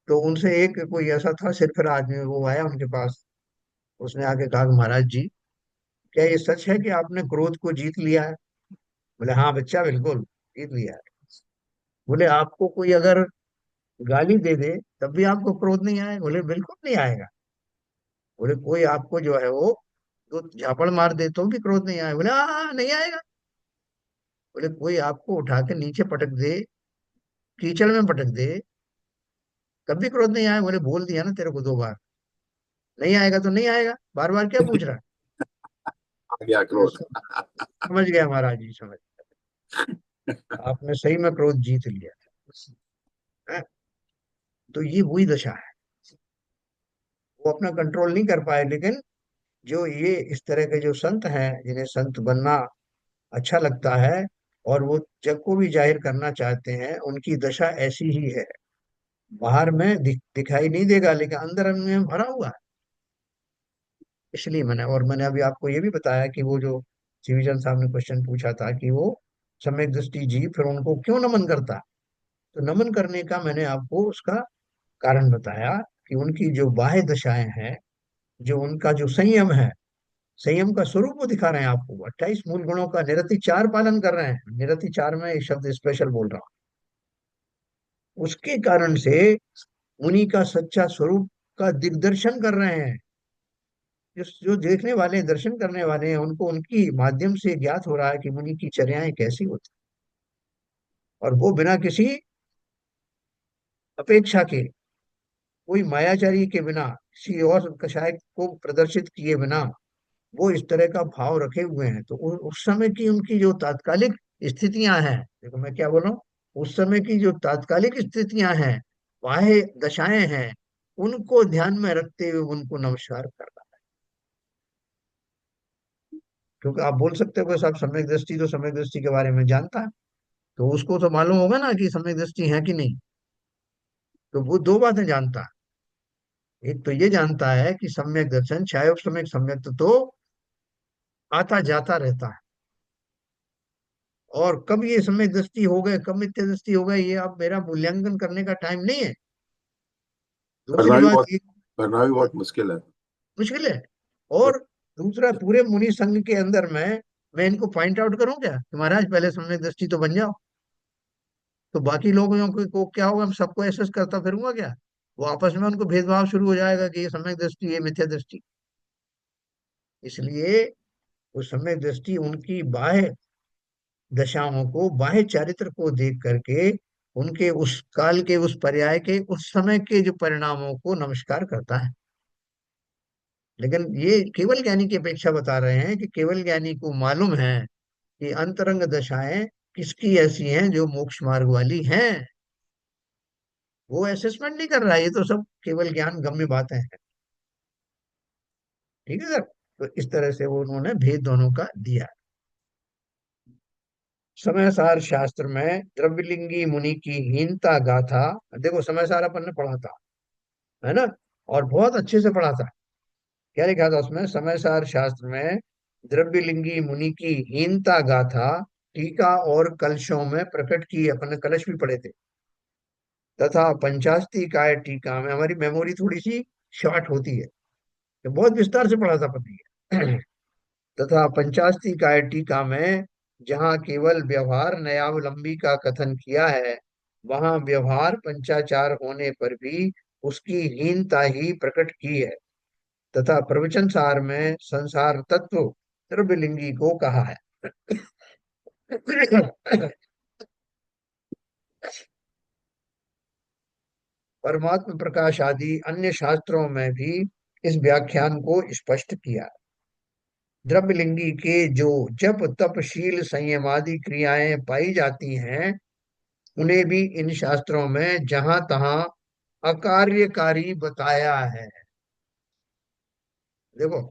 Speaker 1: तो उनसे एक कोई ऐसा था सिरफिरा आदमी, वो आया उनके पास। उसने आके कहा कि महाराज जी, क्या ये सच है कि आपने क्रोध को जीत लिया है? बोले हाँ बच्चा, बिल्कुल जीत लिया है। बोले आपको कोई अगर गाली दे दे तब भी आपको क्रोध नहीं आए? बोले बिल्कुल नहीं आएगा। बोले कोई आपको जो है वो तो झापड़ मार दे तो भी क्रोध नहीं आए? बोले हाँ नहीं आएगा। बोले कोई आपको उठा के नीचे पटक दे, कीचड़ में पटक दे, तब भी क्रोध नहीं आए? बोले बोल दिया ना तेरे को 2 बार, नहीं आएगा तो नहीं आएगा, बार बार क्या पूछ रहा है?
Speaker 2: आ गया
Speaker 1: बोले
Speaker 2: क्रोध।
Speaker 1: समझ गया महाराज जी, समझ, आपने सही में क्रोध जीत लिया है। तो ये वही दशा है, वो अपना कंट्रोल नहीं कर पाए। लेकिन जो ये इस तरह के जो संत हैं, जिन्हें संत बनना अच्छा लगता है और वो जग को भी जाहिर करना चाहते हैं, उनकी दशा ऐसी ही है। बाहर में दिखाई नहीं देगा लेकिन अंदर में भरा हुआ है। इसलिए मैंने अभी आपको ये भी बताया कि वो जो सिविजन साहब ने क्वेश्चन पूछा था कि वो सम्यक दृष्टि जीव फिर उनको क्यों नमन करता है, तो नमन करने का मैंने आपको उसका कारण बताया कि उनकी जो बाह्य दशाएं हैं, जो उनका जो संयम है, संयम का स्वरूप वो दिखा रहे हैं आपको। 28 मूल गुणों का निरतिचार पालन कर रहे हैं। निरतिचार में एक शब्द स्पेशल बोल रहा हूं, उसके कारण से उन्हीं का सच्चा स्वरूप का दिग्दर्शन कर रहे हैं। जो जो देखने वाले हैं, दर्शन करने वाले हैं, उनको उनकी माध्यम से ज्ञात हो रहा है कि मुनि की चर्याएं कैसी होती हैं। और वो बिना किसी अपेक्षा के, कोई मायाचारी के बिना, किसी और कषाय को प्रदर्शित किए बिना वो इस तरह का भाव रखे हुए हैं। तो उस समय की उनकी जो तात्कालिक स्थितियां हैं, देखो मैं क्या बोल रहा हूँ, उस समय की जो तात्कालिक स्थितियां हैं, बाह्य दशाएं हैं, उनको ध्यान में रखते हुए उनको नमस्कार करना। क्योंकि आप बोल सकते हो कि साहब सम्यक दृष्टि तो सम्यक दृष्टि के बारे में जानता है, तो उसको तो मालूम होगा ना कि सम्यक दृष्टि है कि नहीं। तो वो 2 बातें जानता है। एक तो ये जानता है कि सम्यक दर्शन चाहे उस समय सम्यक तो आता जाता रहता है, और कब ये सम्यक दृष्टि हो गए, कब मिथ्या दृष्टि हो गए, ये अब मेरा मूल्यांकन करने का टाइम नहीं है।
Speaker 2: करना
Speaker 1: दूसरी
Speaker 2: भी
Speaker 1: बात
Speaker 2: बहुत
Speaker 1: ये
Speaker 2: करना भी बहुत मुश्किल है।
Speaker 1: मुश्किल है। और दूसरा, पूरे मुनि संघ के अंदर में मैं इनको पॉइंट आउट करूं क्या कि महाराज पहले सम्यक दृष्टि तो बन जाओ, तो बाकी लोगों को क्या होगा, हम सबको एसेस करता फिरूंगा क्या? वो आपस में उनको भेदभाव शुरू हो जाएगा कि ये सम्यक दृष्टि, ये मिथ्या दृष्टि। इसलिए वो सम्यक दृष्टि उनकी बाह्य दशाओं को, बाह्य चारित्र को देख करके उनके उस काल के, उस पर्याय के, उस समय के जो परिणामों को नमस्कार करता है। लेकिन ये केवल ज्ञानी की अपेक्षा बता रहे हैं कि केवल ज्ञानी को मालूम है कि अंतरंग दशाएं किसकी ऐसी हैं जो मोक्ष मार्ग वाली हैं। वो असेसमेंट नहीं कर रहा है, ये तो सब केवल ज्ञान गम्य बातें हैं। ठीक है सर। तो इस तरह से वो उन्होंने भेद दोनों का दिया। समय सार शास्त्र में द्रव्यलिंगी मुनि की हीनता गाथा, देखो समय सार अपन ने पढ़ा था, है ना, और बहुत अच्छे से पढ़ा था। क्या लिखा था उसमें? समय सार शास्त्र में द्रव्यलिंगी मुनि की हीनता गाथा टीका और कलशों में प्रकट की, अपन ने कलश भी पढ़े थे। तथा पंचास्ती काय टीका में, हमारी मेमोरी थोड़ी सी शॉर्ट होती है, तो बहुत विस्तार से पढ़ा था पति है। तथा पंचास्ती काय टीका में जहाँ केवल व्यवहार नयावलंबी का कथन किया है, वहां व्यवहार पंचाचार होने पर भी उसकी हीनता ही प्रकट की है। तथा प्रवचन सार में संसार तत्व द्रव्यलिंगी को कहा है। परमात्म प्रकाश आदि अन्य शास्त्रों में भी इस व्याख्यान को स्पष्ट किया। द्रव्यलिंगी के जो जप तप शील संयम आदि क्रियाएं पाई जाती हैं, उन्हें भी इन शास्त्रों में जहां तहां अकार्यकारी बताया है। देखो,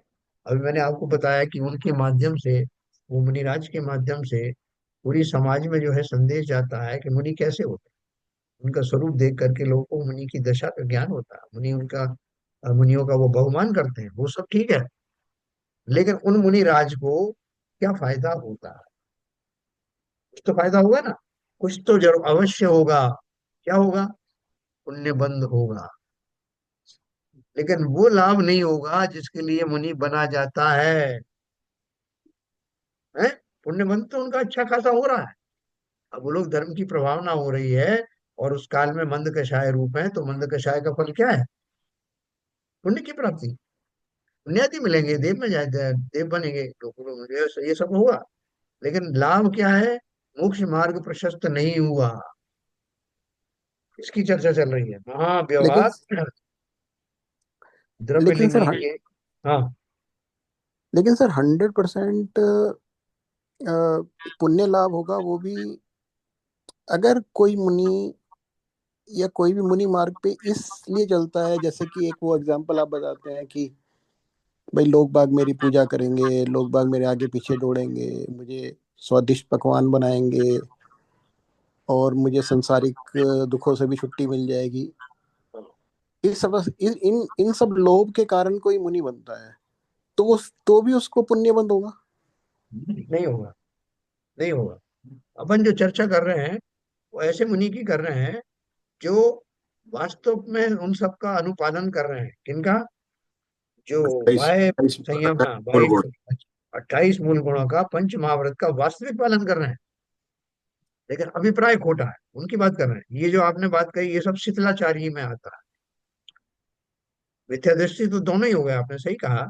Speaker 1: अभी मैंने आपको बताया कि उनके माध्यम से, वो मुनिराज के माध्यम से पूरी समाज में जो है संदेश जाता है कि मुनि कैसे होते हैं। उनका स्वरूप देख करके लोगों को मुनि की दशा का ज्ञान होता है। मुनि उनका, मुनियों का वो बहुमान करते हैं, वो सब ठीक है। लेकिन उन मुनि राज को क्या फायदा होता है? कुछ तो फायदा होगा ना, कुछ तो जरूर अवश्य होगा। क्या होगा? पुण्य बंद होगा। लेकिन वो लाभ नहीं होगा जिसके लिए मुनि बना जाता है। पुण्य बंद तो उनका अच्छा खासा हो रहा है। अब वो लोग धर्म की प्रभावना हो रही है, और उस काल में मंद कषाय रूप है, तो मंद कषाय का फल क्या है? पुण्य की प्राप्ति। पुण्यादि मिलेंगे, देव में जाए, देव बनेंगे, तो ये सब होगा। लेकिन लाभ क्या है? मोक्ष मार्ग प्रशस्त नहीं हुआ, इसकी चर्चा चल रही है।
Speaker 4: लेकिन
Speaker 1: महाव्यवहार
Speaker 4: लेकिन
Speaker 1: द्रव्यलिंगी
Speaker 4: सर
Speaker 1: के। हाँ।
Speaker 4: लेकिन सर 100% पुण्य लाभ होगा वो भी अगर कोई मुनि या कोई भी मुनि मार्ग पे इसलिए चलता है, जैसे कि एक वो एग्जांपल आप बताते हैं कि भाई लोग बाग मेरी पूजा करेंगे, लोग बाग मेरे आगे पीछे दौड़ेंगे, मुझे स्वादिष्ट पकवान बनाएंगे और मुझे सांसारिक दुखों से भी छुट्टी मिल जाएगी। इस सब इन सब लोभ के कारण कोई मुनि बनता है तो वो तो भी उसको पुण्य बंद होगा।
Speaker 1: नहीं होगा, नहीं होगा। अपन जो चर्चा कर रहे हैं वो ऐसे मुनि की कर रहे हैं जो वास्तव में उन सब का अनुपालन कर रहे हैं। किनका? जो
Speaker 2: 28
Speaker 1: बाह्य
Speaker 2: 28
Speaker 1: संयम, हाँ,
Speaker 2: मूल
Speaker 1: बाह्य
Speaker 2: गुण।
Speaker 1: 28 मूल गुणों का, पंच महाव्रत का वास्तविक पालन कर रहे हैं। लेकिन अभिप्राय खोटा है, उनकी बात कर रहे हैं। ये जो आपने बात कही ये सब शिथिलाचार्य में आता है। मिथ्या दृष्टि तो दोनों ही हो गए, आपने सही कहा।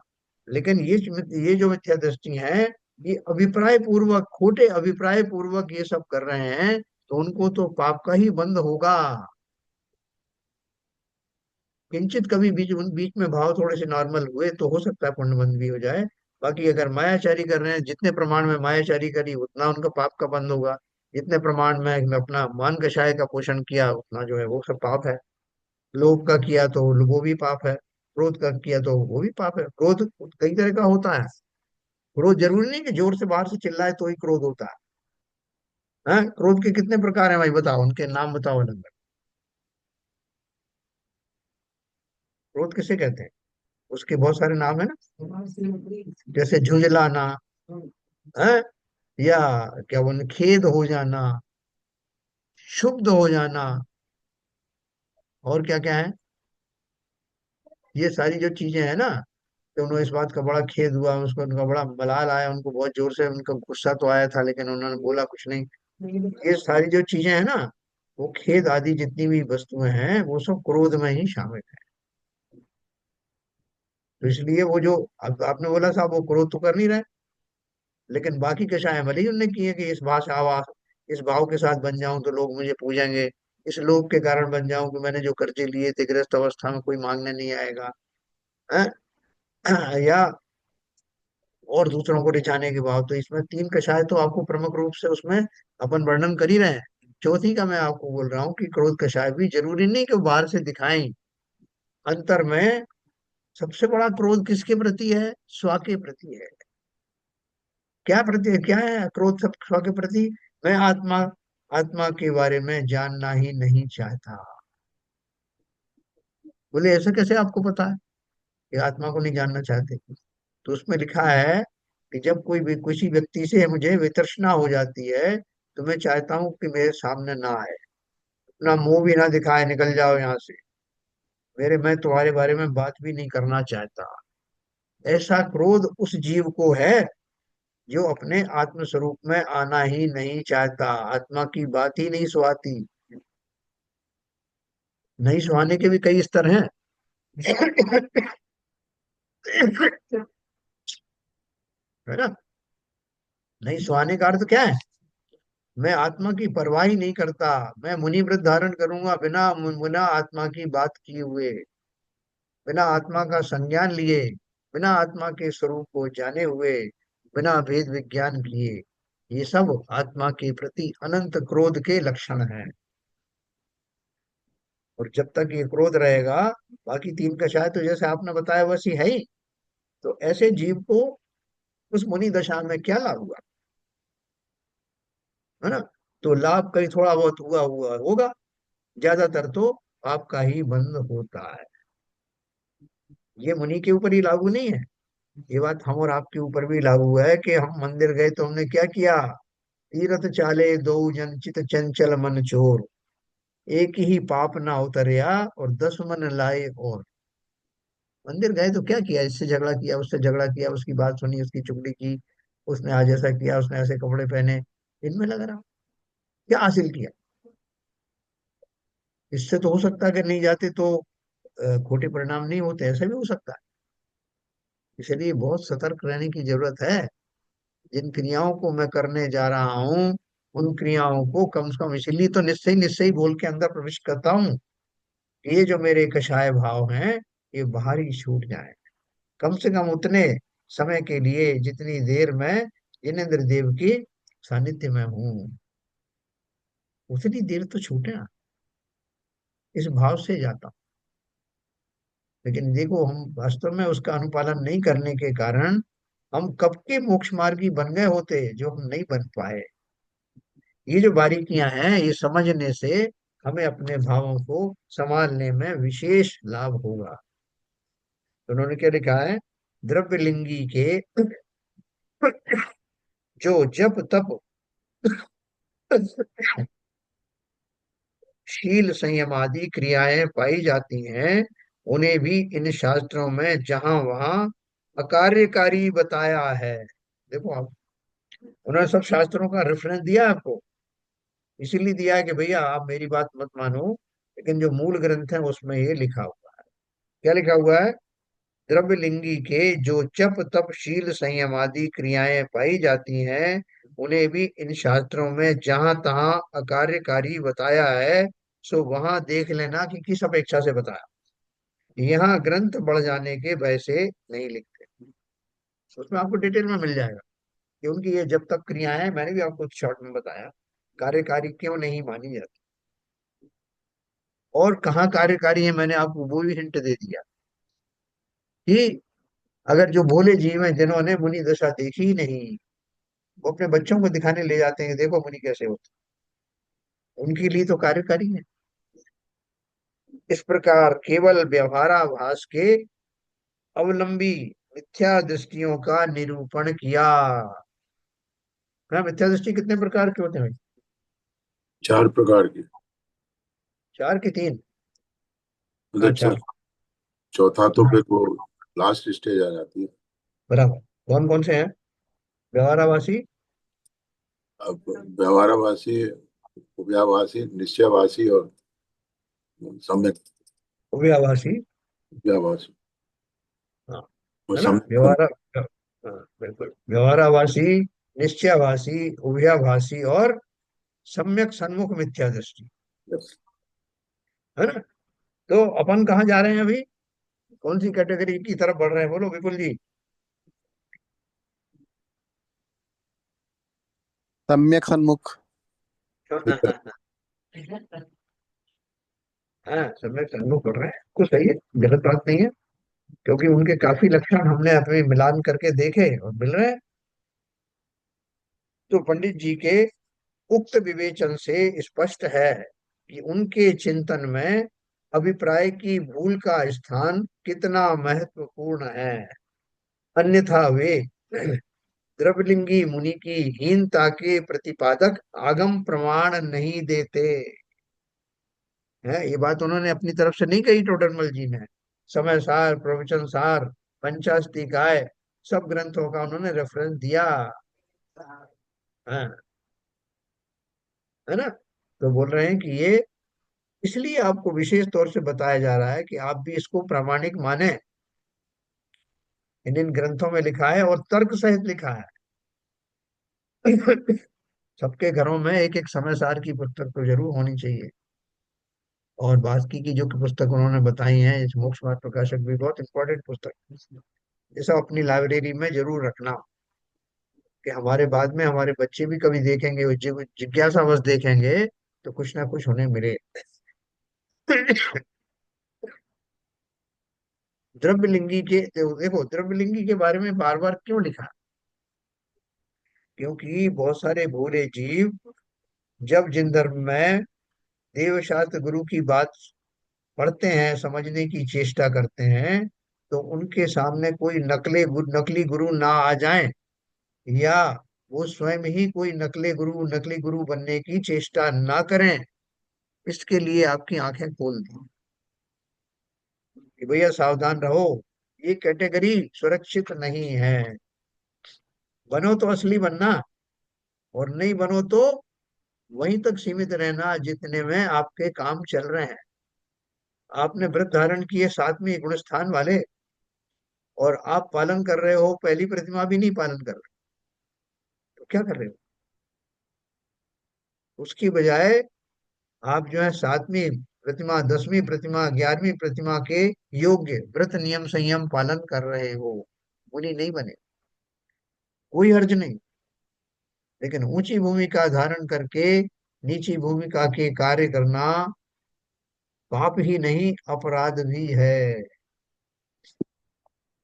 Speaker 1: लेकिन ये जो मिथ्या दृष्टि है, ये अभिप्राय पूर्वक, खोटे अभिप्राय पूर्वक ये सब कर रहे हैं, तो उनको तो पाप का ही बंध होगा। किंचित कभी बीच में भाव थोड़े से नॉर्मल हुए तो हो सकता है पुण्य बंद भी हो जाए। बाकी अगर मायाचारी कर रहे हैं, जितने प्रमाण में मायाचारी करी उतना उनका पाप का बंद होगा। जितने प्रमाण में अपना मान कषाय का पोषण किया उतना जो है वो सब पाप है। लोभ का किया तो वो भी पाप है, क्रोध का किया तो वो भी पाप है। क्रोध कई तरह का होता है। क्रोध जरूरी नहीं कि जोर से बाहर से चिल्लाए तो ही क्रोध होता है। हाँ, क्रोध के कितने प्रकार हैं भाई, बताओ, उनके नाम बताओ अलग अलग। क्रोध किसे कहते हैं? उसके बहुत सारे नाम है ना। जैसे झुंझलाना है, या क्या बोले, खेद हो जाना, क्षुब्ध हो जाना, और क्या क्या है। ये सारी जो चीजें हैं ना, तो उन्हें इस बात का बड़ा खेद हुआ, उसको उनका बड़ा मलाल आया, उनको बहुत जोर से उनका गुस्सा तो आया था लेकिन उन्होंने बोला कुछ नहीं। ये सारी जो चीजें हैं ना, वो खेद आदि जितनी भी वस्तुएं हैं वो सब क्रोध में ही शामिल है। तो इसलिए वो जो अब आपने बोला साहब, वो क्रोध तो कर नहीं रहे, लेकिन बाकी कषाय भले ही उनने किए कि इस भाषा आवास, इस भाव के साथ बन जाऊं तो लोग मुझे पूजेंगे, इस लोभ के कारण बन जाऊं कि मैंने जो कर्जे लिए थे गृहस्थ अवस्था में कोई मांगने नहीं आएगा, हैं? या और दूसरों को रिझाने के भाव। तो इसमें तीन कषाय तो आपको प्रमुख रूप से उसमें अपन वर्णन कर ही रहे हैं। चौथी का मैं आपको बोल रहा हूँ कि क्रोध कषाय भी जरूरी नहीं कि बाहर से दिखाएं, अंतर में सबसे बड़ा क्रोध किसके प्रति है? स्व के प्रति है। क्या प्रति, क्या है क्रोध सब स्व के प्रति? मैं आत्मा, आत्मा के बारे में जानना ही नहीं चाहता। बोले ऐसा कैसे आपको पता है कि आत्मा को नहीं जानना चाहते? तो उसमें लिखा है कि जब कोई भी किसी व्यक्ति से मुझे वितृष्णा हो जाती है तो मैं चाहता हूँ कि मेरे सामने ना आए, अपना मुंह भी ना दिखाए, निकल जाओ यहाँ से, मैं तुम्हारे बारे में बात भी नहीं करना चाहता। ऐसा क्रोध उस जीव को है जो अपने आत्म स्वरूप में आना ही नहीं चाहता, आत्मा की बात ही नहीं सुहाती। नहीं सुहाने के भी कई स्तर हैं। है ना? नहीं सुहाने का अर्थ क्या है? मैं आत्मा की परवाह ही नहीं करता, मैं मुनि व्रत धारण करूंगा बिना बिना आत्मा की बात किए हुए, बिना आत्मा का संज्ञान लिए, बिना आत्मा के स्वरूप को जाने हुए, बिना भेद विज्ञान किए। ये सब आत्मा के प्रति अनंत क्रोध के लक्षण हैं। और जब तक ये क्रोध रहेगा, बाकी तीन का शायद तो जैसे आपने बताया वैसी है ही। तो ऐसे जीव को उस मुनि दशा में क्या लाभ हुआ? है ना? तो लाभ कहीं थोड़ा बहुत हुआ हुआ होगा, ज्यादातर तो आपका ही बंद होता है। ये मुनि के ऊपर ही लागू नहीं है, ये बात हम और आपके ऊपर भी लागू है कि हम मंदिर गए तो हमने क्या किया। तीरथ चाले दो जन चित चंचल मन चोर, एक ही पाप ना उतरया और 10 मन लाए और। मंदिर गए तो क्या किया, इससे झगड़ा किया, उससे झगड़ा किया, उसकी बात सुनी, उसकी चुगली की, उसने आज ऐसा किया, उसने ऐसे कपड़े पहने, इनमें लग रहा, क्या हासिल किया। इससे तो हो सकता है कि नहीं जाते तो खोटे परिणाम नहीं होते, ऐसा भी हो सकता है। इसलिए बहुत सतर्क रहने की जरूरत है। जिन क्रियाओं को मैं करने जा रहा हूँ, उन क्रियाओं को कम से कम इसलिए तो निश्चय निश्चय बोल के अंदर प्रविष्ट करता हूँ कि ये जो मेरे कषाय भाव हैं, ये बाहर ही छूट जाए। कम से कम उतने समय के लिए जितनी देर मैं जिनेन्द्र देव के सानिध्य में हूँ, उतनी देर तो छूटे ना। इस भाव से जाता हूँ। लेकिन देखो, हम वास्तव में उसका अनुपालन नहीं करने के कारण हम कब के मोक्ष मार्गी बन गए होते, जो हम नहीं बन पाए। ये जो बारीकियां हैं, ये समझने से हमें अपने भावों को संभालने में विशेष लाभ होगा। तो उन्होंने क्या लिखा है, द्रव्य लिंगी के जो जप तप शील संयम आदि क्रियाएं पाई जाती हैं, उन्हें भी इन शास्त्रों में जहां वहां अकार्यकारी बताया है। देखो आप, उन्होंने सब शास्त्रों का रेफरेंस दिया आपको, इसीलिए दिया है कि भैया आप मेरी बात मत मानो, लेकिन जो मूल ग्रंथ है उसमें ये लिखा हुआ है। क्या लिखा हुआ है, द्रव्य लिंगी के जो जप तप शील संयम आदि क्रियाएं पाई जाती हैं, उन्हें भी इन शास्त्रों में जहां तहां अकार्यकारी बताया है। सो वहां देख लेना कि किस अपेक्षा से बताया। यहाँ ग्रंथ बढ़ जाने के वैसे नहीं लिखते। तो उसमें आपको डिटेल में मिल जाएगा कि उनकी ये जब तक क्रियाएं हैं, मैंने भी आपको शॉर्ट में बताया कार्यकारी क्यों नहीं मानी जाती, और कहाँ कार्यकारी है मैंने आपको वो भी हिंट दे दिया कि अगर जो भोले जीव हैं जिन्होंने मुनि दशा देखी ही नहीं, वो अपने बच्चों को दिखाने ले जाते हैं, देखो मुनि कैसे होते हैं, उनके लिए तो कार्यकारी है। इस प्रकार केवल व्यवहाराभास के अवलंबी मिथ्या दृष्टियों का निरूपण किया। हाँ, मिथ्या दृष्टि कितने प्रकार के होते हैं भाई?
Speaker 2: 4 प्रकार की।
Speaker 1: चार की तीन?
Speaker 2: मतलब
Speaker 1: अच्छा।
Speaker 2: चौथा तो फिर वो लास्ट स्टेज आ जाती है।
Speaker 1: बराबर। कौन कौन से हैं? व्यवहाराभासी,
Speaker 2: अब व्यवहाराभासी, उभयाभासी, निश्चयभासी और सम्यक
Speaker 1: उभयाभासी।
Speaker 2: उभयाभासी
Speaker 1: हाँ,
Speaker 2: और
Speaker 1: है ना,
Speaker 2: सम्यक।
Speaker 1: व्यवहार, हाँ, बिल्कुल, व्यवहाराभासी, निश्चयाभासी, उभयाभासी और सम्यक सन्मुख मिथ्या दृष्टि, है ना। तो अपन कहाँ जा रहे हैं अभी, कौन सी कैटेगरी की तरफ बढ़ रहे हैं, बोलो विपुल जी।
Speaker 4: सम्यक सन्मुख।
Speaker 1: हाँ, सम्यक सन्मुख बढ़ रहे हैं, कुछ सही है, गलत बात नहीं है। क्योंकि उनके काफी लक्षण हमने अपने मिलान करके देखे और मिल रहे हैं। तो पंडित जी के उक्त विवेचन से स्पष्ट है कि उनके चिंतन में अभिप्राय की भूल का स्थान कितना महत्वपूर्ण है। अन्यथा वे द्रवलिंगी मुनि की हीनता के प्रतिपादक आगम प्रमाण नहीं देते हैं। ये बात उन्होंने अपनी तरफ से नहीं कही, टोडरमल जी ने। समय सार, प्रवचन सार, पंचास्तिकाय, सब ग्रंथों का उन्होंने रेफरेंस दिया। हाँ, है ना। तो बोल रहे हैं कि ये इसलिए आपको विशेष तौर से बताया जा रहा है कि आप भी इसको प्रामाणिक माने। इन इन ग्रंथों में लिखा है और तर्क सहित लिखा है। सबके घरों में एक एक समय सार की पुस्तक तो जरूर होनी चाहिए। और बाकी की जो पुस्तक उन्होंने बताई हैं, इस मोक्ष मार्ग प्रकाशक भी बहुत इंपॉर्टेंट पुस्तक है। ये सब अपनी लाइब्रेरी में जरूर रखना, कि हमारे बाद में हमारे बच्चे भी कभी देखेंगे, वो जिज्ञासावश देखेंगे, तो कुछ ना कुछ उन्हें मिले। द्रव्यलिंगी के देखो, द्रव्यलिंगी के बारे में बार बार क्यों लिखा, क्योंकि बहुत सारे भोले जीव जब जिन धर्म में देव शास्त्र गुरु की बात पढ़ते हैं, समझने की चेष्टा करते हैं, तो उनके सामने कोई नकली गुरु ना आ जाए, या वो स्वयं ही कोई नकली गुरु बनने की चेष्टा ना करें, इसके लिए आपकी आंखें खोल दी कि भैया सावधान रहो, ये कैटेगरी सुरक्षित नहीं है। बनो तो असली बनना, और नहीं बनो तो वहीं तक सीमित रहना जितने में आपके काम चल रहे हैं। आपने व्रत धारण किए 7वें गुण स्थान वाले, और आप पालन कर रहे हो, पहली प्रतिमा भी नहीं पालन कर रहे, तो क्या कर रहे हो? उसकी बजाय आप जो है 7वीं प्रतिमा, 10वीं प्रतिमा, 11वीं प्रतिमा के योग्य व्रत नियम संयम पालन कर रहे हो, मुनि नहीं बने, कोई हर्ज नहीं। लेकिन ऊंची भूमिका धारण करके नीची भूमिका के कार्य करना पाप ही नहीं, अपराध भी है।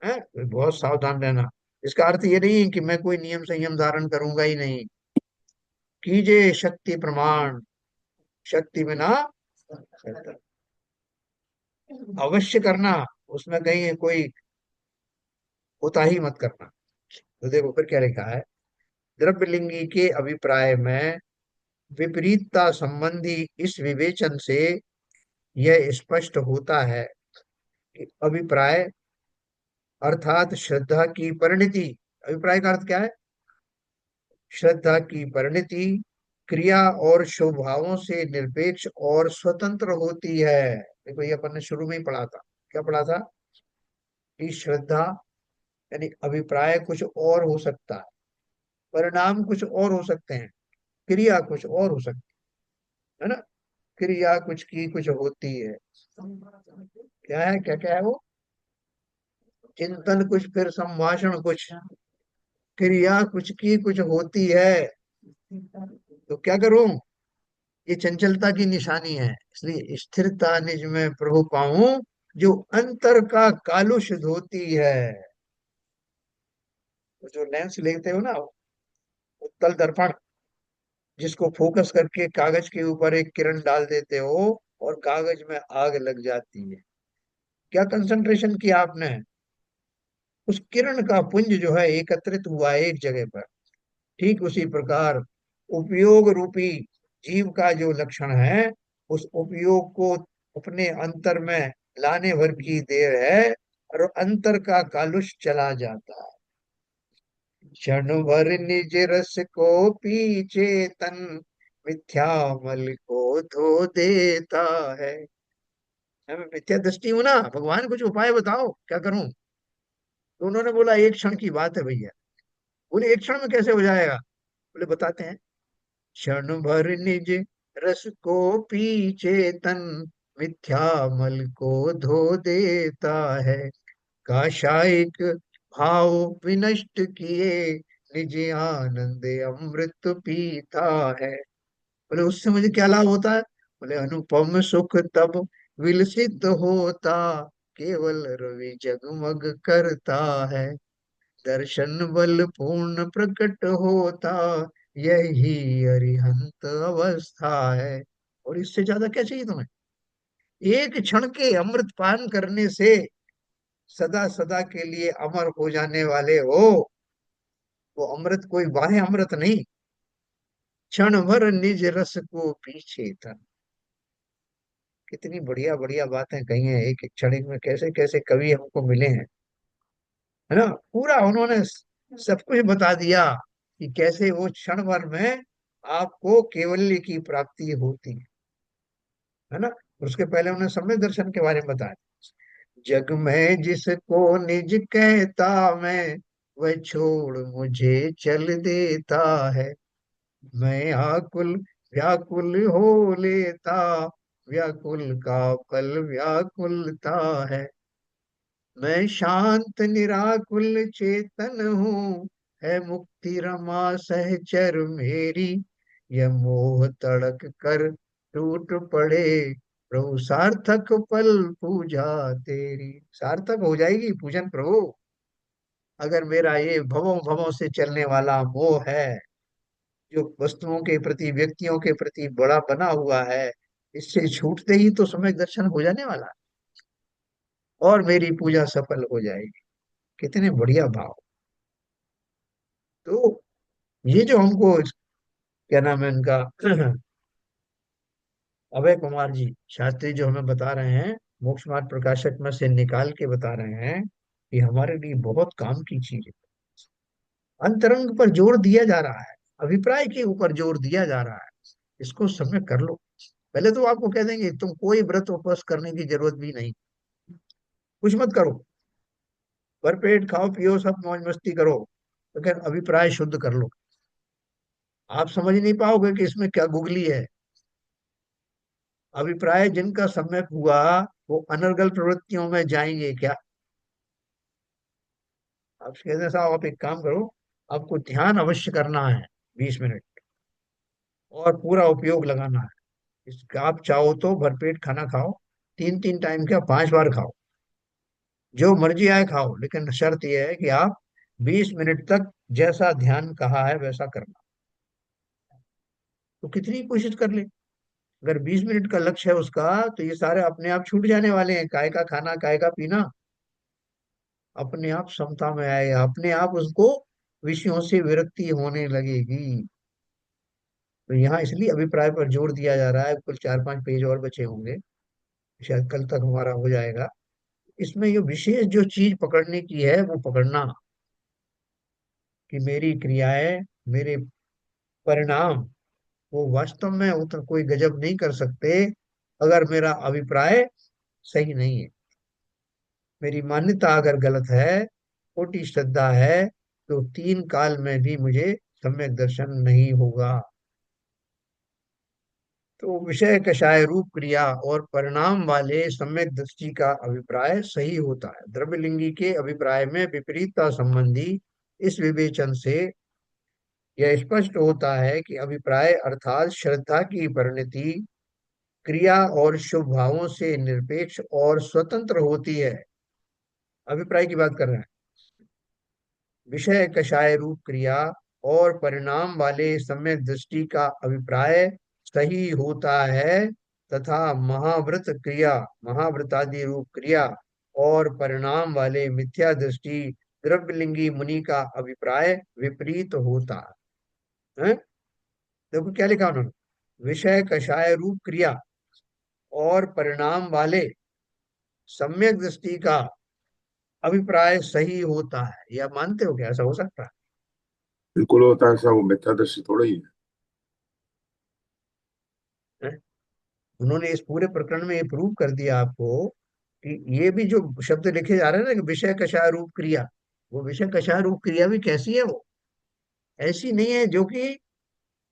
Speaker 1: तो बहुत सावधान रहना। इसका अर्थ ये नहीं है कि मैं कोई नियम संयम धारण करूंगा ही नहीं। कीजिए शक्ति प्रमाण, शक्ति बिना शक्ति। अवश्य करना, उसमें कहीं कोई कोताही मत करना। तो देखो फिर क्या लिखा है, द्रव्यलिंगी के अभिप्राय में विपरीतता संबंधी इस विवेचन से यह स्पष्ट होता है कि अभिप्राय अर्थात श्रद्धा की परिणति, अभिप्राय का अर्थ क्या है? श्रद्धा की परिणति क्रिया और स्वभावों से निरपेक्ष और स्वतंत्र होती है। देखो ये अपन ने शुरू में ही पढ़ा था, क्या पढ़ा था? कि श्रद्धा यानी अभिप्राय कुछ और हो सकता है, परिणाम कुछ और हो सकते हैं, क्रिया कुछ और हो सकती है ना। क्रिया कुछ की कुछ होती है, क्या है, क्या क्या है वो? चिंतन कुछ, फिर संभाषण कुछ, क्रिया कुछ की कुछ होती है। तो क्या करूं? ये चंचलता की निशानी है, इसलिए स्थिरता निज में प्रभु पाऊं, जो अंतर का कालुष धोती है। तो जो लेंस लेते हो ना, उत्तल दर्पण, जिसको फोकस करके कागज के ऊपर एक किरण डाल देते हो और कागज में आग लग जाती है, क्या कंसंट्रेशन किया आपने? उस किरण का पुंज जो है एकत्रित हुआ एक जगह पर। ठीक उसी प्रकार उपयोग रूपी जीव का जो लक्षण है, उस उपयोग को अपने अंतर में लाने भर की देर है, और अंतर का कालुष चला जाता है। क्षण भर निज रस को पीछे तन, मिथ्यामल को धो देता है। मैं मिथ्या दृष्टि हूं ना, भगवान कुछ उपाय बताओ, क्या करूं? तो उन्होंने बोला एक क्षण की बात है भैया। बोले एक क्षण में कैसे हो जाएगा? बोले बताते हैं। क्षण भर निज रस को पीछे तन, मिथ्या मल को धो देता है। काशाइक भाव विनष्ट किए, निज आनंद अमृत पीता है। बोले उससे मुझे क्या लाभ होता है? बोले अनुपम सुख तब विलसित होता, केवल रवि जगमग करता है। दर्शन बल पूर्ण प्रकट होता, यही अरिहंत अवस्था है। और इससे ज्यादा क्या चाहिए तुम्हें? एक क्षण के अमृत पान करने से सदा सदा के लिए अमर हो जाने वाले हो। वो अमृत कोई बाह्य अमृत नहीं, क्षण भर निज रस को पीछे था। कितनी बढ़िया बढ़िया बातें कही हैं एक एक क्षण में, कैसे कैसे कवि हमको मिले हैं, है ना। पूरा उन्होंने सब कुछ बता दिया कि कैसे वो क्षण भर में आपको केवल्य की प्राप्ति होती है ना। उसके पहले उन्होंने सम्यक दर्शन के बारे में बताया। जग में जिसको निज कहता मैं, वह छोड़ मुझे चल देता है। मैं आकुल व्याकुल हो लेता, व्याकुल का फल व्याकुलता है। मैं शांत निराकुल चेतन हूँ, है मुक्ति रमा सहचर मेरी। यह मोह तड़क कर टूट पड़े, प्रभु सार्थक पल पूजा तेरी। सार्थक हो जाएगी पूजन प्रभु, अगर मेरा ये भवों भवों से चलने वाला मोह है, जो वस्तुओं के प्रति व्यक्तियों के प्रति बड़ा बना हुआ है, इससे छूटते ही तो सम्यक दर्शन हो जाने वाला है। और मेरी पूजा सफल हो जाएगी। कितने बढ़िया भाव। तो ये जो हमको, क्या नाम है इनका, अभय कुमार जी शास्त्री जो हमें बता रहे हैं, मोक्ष मार्ग प्रकाशक में से निकाल के बता रहे हैं कि हमारे लिए बहुत काम की चीज है। अंतरंग पर जोर दिया जा रहा है, अभिप्राय के ऊपर जोर दिया जा रहा है। इसको समय कर लो। पहले तो आपको कह देंगे तुम कोई व्रत उपवास करने की जरूरत भी नहीं, कुछ मत करो, भरपेट खाओ पियो सब मौज मस्ती करो, लेकिन अभिप्राय शुद्ध कर लो। आप समझ नहीं पाओगे कि इसमें क्या गुगली है। अभिप्राय जिनका सम्यक हुआ वो अनर्गल प्रवृत्तियों में जाएंगे क्या। आप कहते हैं साहब आप एक काम करो, आपको ध्यान अवश्य करना है 20 मिनट, और पूरा उपयोग लगाना है इसका। आप चाहो तो भरपेट खाना खाओ, 3 3 टाइम क्या 5 बार खाओ, जो मर्जी आए खाओ, लेकिन शर्त यह है कि आप 20 मिनट तक जैसा ध्यान कहा है वैसा करना। तो कितनी कोशिश कर ले, अगर 20 मिनट का लक्ष्य है उसका, तो ये सारे अपने आप छूट जाने वाले हैं। काय का खाना काय का पीना अपने आप समता में आएगा, अपने आप उसको विषयों से विरक्ति होने लगेगी। तो यहाँ इसलिए अभिप्राय पर जोर दिया जा रहा है। कुल 4 5 पेज और बचे होंगे, शायद कल तक हमारा हो जाएगा। इसमें ये विशेष जो चीज पकड़ने की है वो पकड़ना, कि मेरी क्रियाएं, मेरे परिणाम, वो वास्तव में उतना कोई गजब नहीं कर सकते अगर मेरा अभिप्राय सही नहीं है। मेरी मान्यता अगर गलत है, खोटी श्रद्धा है, तो 3 काल में भी मुझे सम्यक दर्शन नहीं होगा। तो विषय कषाय रूप क्रिया और परिणाम वाले सम्यक दृष्टि का अभिप्राय सही होता है। द्रव्यलिंगी के अभिप्राय में विपरीतता संबंधी इस विवेचन से यह स्पष्ट होता है कि अभिप्राय अर्थात श्रद्धा की परिणति क्रिया और शुभ भावों से निरपेक्ष और स्वतंत्र होती है। अभिप्राय की बात कर रहे हैं। विषय कषाय रूप क्रिया और परिणाम वाले सम्यक दृष्टि का अभिप्राय सही होता है, तथा महाव्रत क्रिया, महाव्रतादि रूप क्रिया और परिणाम वाले मिथ्या दृष्टि द्रव्यलिंगी मुनि का अभिप्राय विपरीत होता है। देखो क्या लिखा उन्होंने, विषय कषाय रूप क्रिया और परिणाम वाले सम्यक दृष्टि का अभिप्राय सही होता है। यह मानते हो क्या ऐसा हो सकता
Speaker 2: बिल्कुल होता है, ऐसा वो मिथ्यादर्शी थोड़ा ही है।
Speaker 1: है? उन्होंने इस पूरे प्रकरण में ये प्रूव कर दिया आपको कि ये भी जो शब्द लिखे जा रहे हैं ना, कि विषय कषाय रूप क्रिया, वो विषय कषाय रूप क्रिया भी कैसी है, वो ऐसी नहीं है जो कि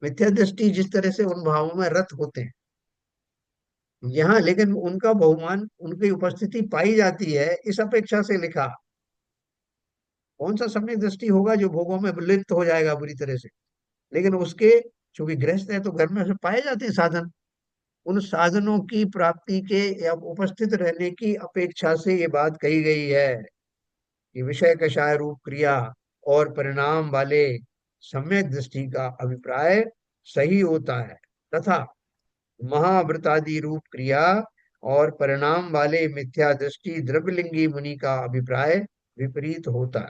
Speaker 1: मिथ्या दृष्टि जिस तरह से उन भावों में रत होते हैं यहाँ, लेकिन उनका बहुमान, उनकी उपस्थिति पाई जाती है इस अपेक्षा से लिखा। कौन सा सम्यक दृष्टि होगा जो भोगों में लिप्त हो जाएगा बुरी तरह से, लेकिन उसके, चूंकि गृहस्थ है तो घर में से पाए जाते हैं साधन, उन साधनों की प्राप्ति के या उपस्थित रहने की अपेक्षा से ये बात कही गई है कि विषय कषाय रूप क्रिया और परिणाम वाले सम्यक दृष्टि का अभिप्राय सही होता है, तथा महाव्रतादि रूप क्रिया और परिणाम वाले मिथ्या दृष्टि द्रव्यलिंगी मुनि का अभिप्राय विपरीत होता है।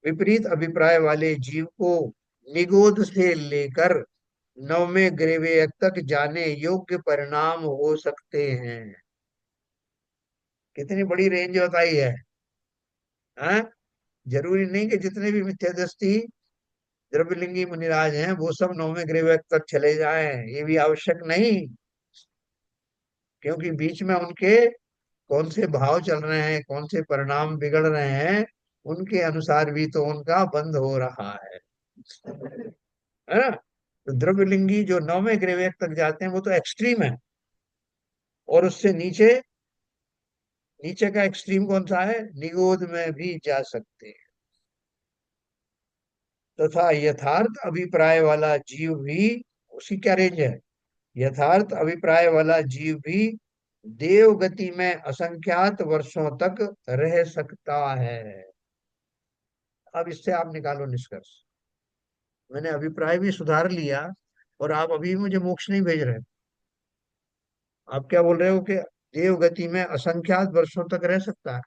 Speaker 1: विपरीत अभिप्राय वाले जीव को निगोद से लेकर नवमे ग्रेवेय तक जाने योग्य परिणाम हो सकते हैं। कितनी बड़ी रेंज बताई है। हाँ, जरूरी नहीं कि जितने भी मिथ्यादृष्टि द्रव्यलिंगी मुनिराज हैं वो सब नवमे ग्रेवेय तक चले जाएं, ये भी आवश्यक नहीं, क्योंकि बीच में उनके कौन से भाव चल रहे हैं, कौन से परिणाम बिगड़ रहे हैं, उनके अनुसार भी तो उनका बंद हो रहा है ना। तो द्रव्यलिंगी जो नौवें ग्रेवेक तक जाते हैं वो तो एक्सट्रीम है, और उससे नीचे, नीचे का एक्सट्रीम कौन सा है, निगोद में भी जा सकते हैं। तथा यथार्थ अभिप्राय वाला जीव भी, उसकी क्या रेंज है, यथार्थ अभिप्राय वाला जीव भी देव गति में असंख्यात वर्षों तक रह सकता है। अब इससे आप निकालो निष्कर्ष। मैंने अभिप्राय भी सुधार लिया, और आप अभी मुझे मोक्ष नहीं भेज रहे। आप क्या बोल रहे हो कि देव गति में असंख्यात वर्षों तक रह सकता है,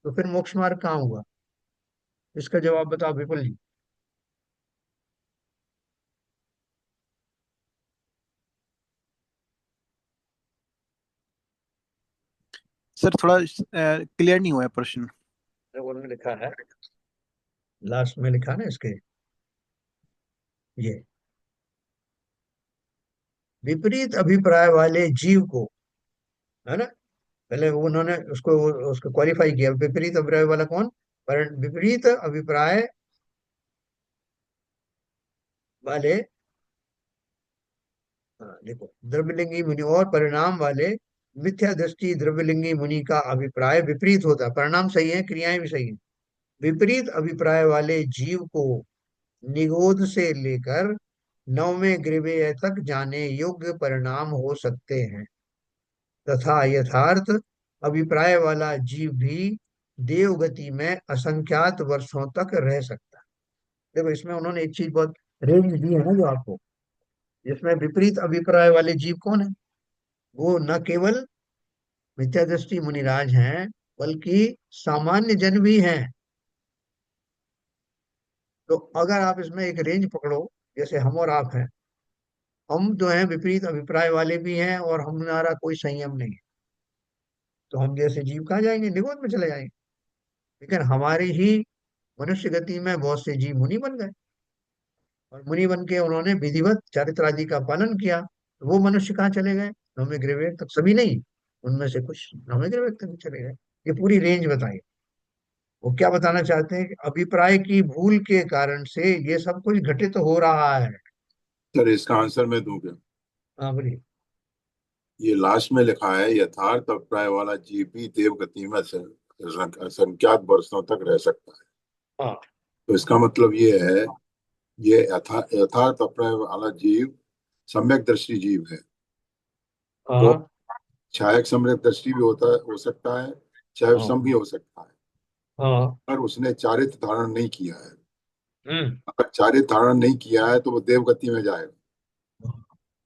Speaker 1: तो फिर मोक्ष मार्ग कहाँ हुआ? इसका जवाब बताओ विपुल जी।
Speaker 4: सर थोड़ा क्लियर नहीं हुआ है प्रश्न।
Speaker 1: जो उन्होंने लिखा है, लास्ट में लिखा ना इसके, ये विपरीत अभिप्राय वाले जीव को, है ना, पहले वो उन्होंने उसको उसको क्वालिफाई किया, विपरीत अभिप्राय वाला कौन? पर विपरीत अभिप्राय वाले, हाँ देखो, द्रव्यलिंगी मुनि और परिणाम वाले मिथ्या दृष्टि द्रव्यलिंगी मुनि का अभिप्राय विपरीत होता है। परिणाम सही है, क्रियाएं भी सही है। विपरीत अभिप्राय वाले जीव को निगोध से लेकर नवमे ग्रीवेय तक जाने योग्य परिणाम हो सकते हैं, तथा यथार्थ अभिप्राय वाला जीव भी देव गति में असंख्यात वर्षों तक रह सकता है। देखो इसमें उन्होंने एक चीज बहुत रेंज दी है ना जो आपको, जिसमें विपरीत अभिप्राय वाले जीव कौन है? वो न केवल मिथ्यादृष्टि मुनिराज हैं, बल्कि सामान्य जन भी हैं। तो अगर आप इसमें एक रेंज पकड़ो, जैसे हम और आप हैं, हम जो हैं विपरीत अभिप्राय वाले भी हैं और हमारा कोई संयम नहीं है, तो हम जैसे जीव कहाँ जाएंगे? निगोद में चले जाएंगे। लेकिन हमारी ही मनुष्य गति में बहुत से जीव मुनि बन गए, और मुनि बन के उन्होंने विधिवत चारित्र आदि का पालन किया, तो वो मनुष्य कहाँ चले गए? नवमे ग्रेवेड तक। सभी नहीं, उनमें से कुछ नवमे ग्रेवेड तक चले गए। ये पूरी रेंज बताई। वो क्या बताना चाहते हैं कि अभिप्राय की भूल के कारण से ये सब कुछ घटित हो रहा है।
Speaker 2: सर इसका आंसर मैं दूं क्या?
Speaker 1: हाँ बोलिए।
Speaker 2: ये लास्ट में लिखा है यथार्थ अभिप्राय वाला जीव भी देव गति में असंख्यात वर्षों तक रह सकता है।
Speaker 1: हाँ
Speaker 2: तो इसका मतलब ये है, ये यथार्थ अभिप्राय वाला जीव सम्यक दृष्टि जीव है। तो
Speaker 1: हाँ
Speaker 2: छायक सम्यक दृष्टि भी हो सकता है, चाहे
Speaker 1: हाँ
Speaker 2: सम भी हो सकता है।
Speaker 1: हाँ।
Speaker 2: पर उसने चारित्र धारण नहीं किया है।
Speaker 1: हम्म।
Speaker 2: अगर चारित्र धारण नहीं किया है तो वो देव गति में जाएगा,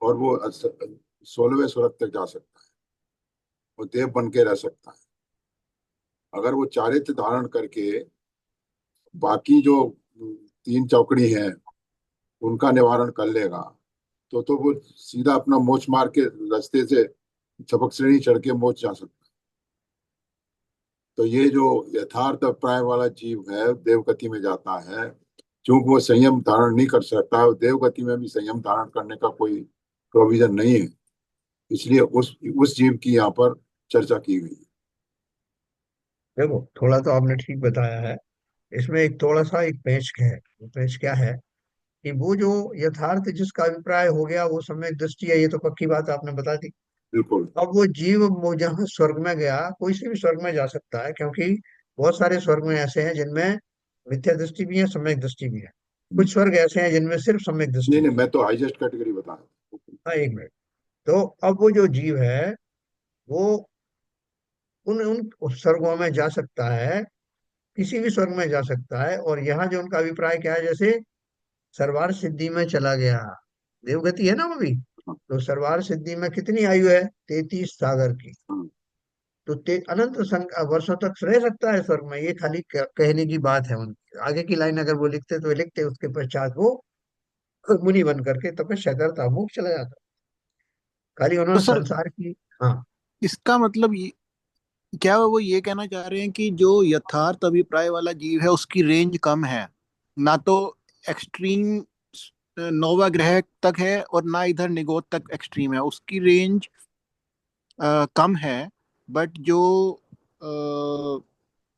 Speaker 2: और वो 16वें स्वर्ग तक जा सकता है, वो देव बन के रह सकता है। अगर वो चारित्र धारण करके बाकी जो तीन चौकड़ी हैं उनका निवारण कर लेगा, तो वो सीधा अपना मोक्ष मार्ग के रास्ते से चपक श्रेणी चढ़ के मोक्ष जा सकता है। तो ये जो यथार्थ अभिप्राय वाला जीव है देवगति में जाता है, क्योंकि वो संयम धारण नहीं कर सकता है, देवगति में भी संयम धारण करने का कोई प्रोविजन नहीं है, इसलिए उस जीव की यहाँ पर चर्चा की गई है।
Speaker 1: देखो थोड़ा तो आपने ठीक बताया है, इसमें एक थोड़ा सा एक पेंच है। वो पेंच क्या है कि वो जो यथार्थ जिसका अभिप्राय हो गया वो सम्यक दृष्टि है, ये तो पक्की बात आपने बता दी।
Speaker 2: बिल्कुल।
Speaker 1: अब वो जीव वो जहाँ स्वर्ग में गया, कोई से भी स्वर्ग में जा सकता है, क्योंकि बहुत सारे स्वर्ग में ऐसे हैं जिनमें मिथ्या दृष्टि भी है, सम्यक दृष्टि भी है। कुछ स्वर्ग ऐसे हैं जिनमें सिर्फ सम्यक
Speaker 2: नहीं
Speaker 1: दृष्टि
Speaker 2: नहीं,
Speaker 1: है।
Speaker 2: मैं तो हाईएस्ट कैटेगरी बता रहा हूँ।
Speaker 1: हाँ एक मिनट। तो अब वो जो जीव है वो उन स्वर्गों में जा सकता है, किसी भी स्वर्ग में जा सकता है। और यहाँ जो उनका अभिप्राय क्या है, जैसे सर्वार सिद्धि में चला गया, देवगति है ना वो भी, तो सर्वार सिद्धि में कितनी आयु है? 33 सागर की।
Speaker 2: हाँ,
Speaker 1: तो अनंत वर्षों तक रह सकता है स्वर्ग में। ये खाली कहने की बात है उनकी। आगे की लाइन अगर वो लिखते तो लिखते उसके पश्चात वो मुनि बन करके तपस्या करता, मुख चला जाता। खाली
Speaker 4: तो
Speaker 1: उन्होंने
Speaker 4: सर
Speaker 1: संसार की। हाँ
Speaker 4: इसका मतलब क्या वो ये कहना चाह रहे हैं कि जो यथार्थ अभिप्राय वाला जीव है उसकी रेंज कम है, ना तो एक्सट्रीम नोवा ग्रह तक है और ना इधर निगोद तक एक्सट्रीम है, उसकी रेंज कम है। बट जो अ,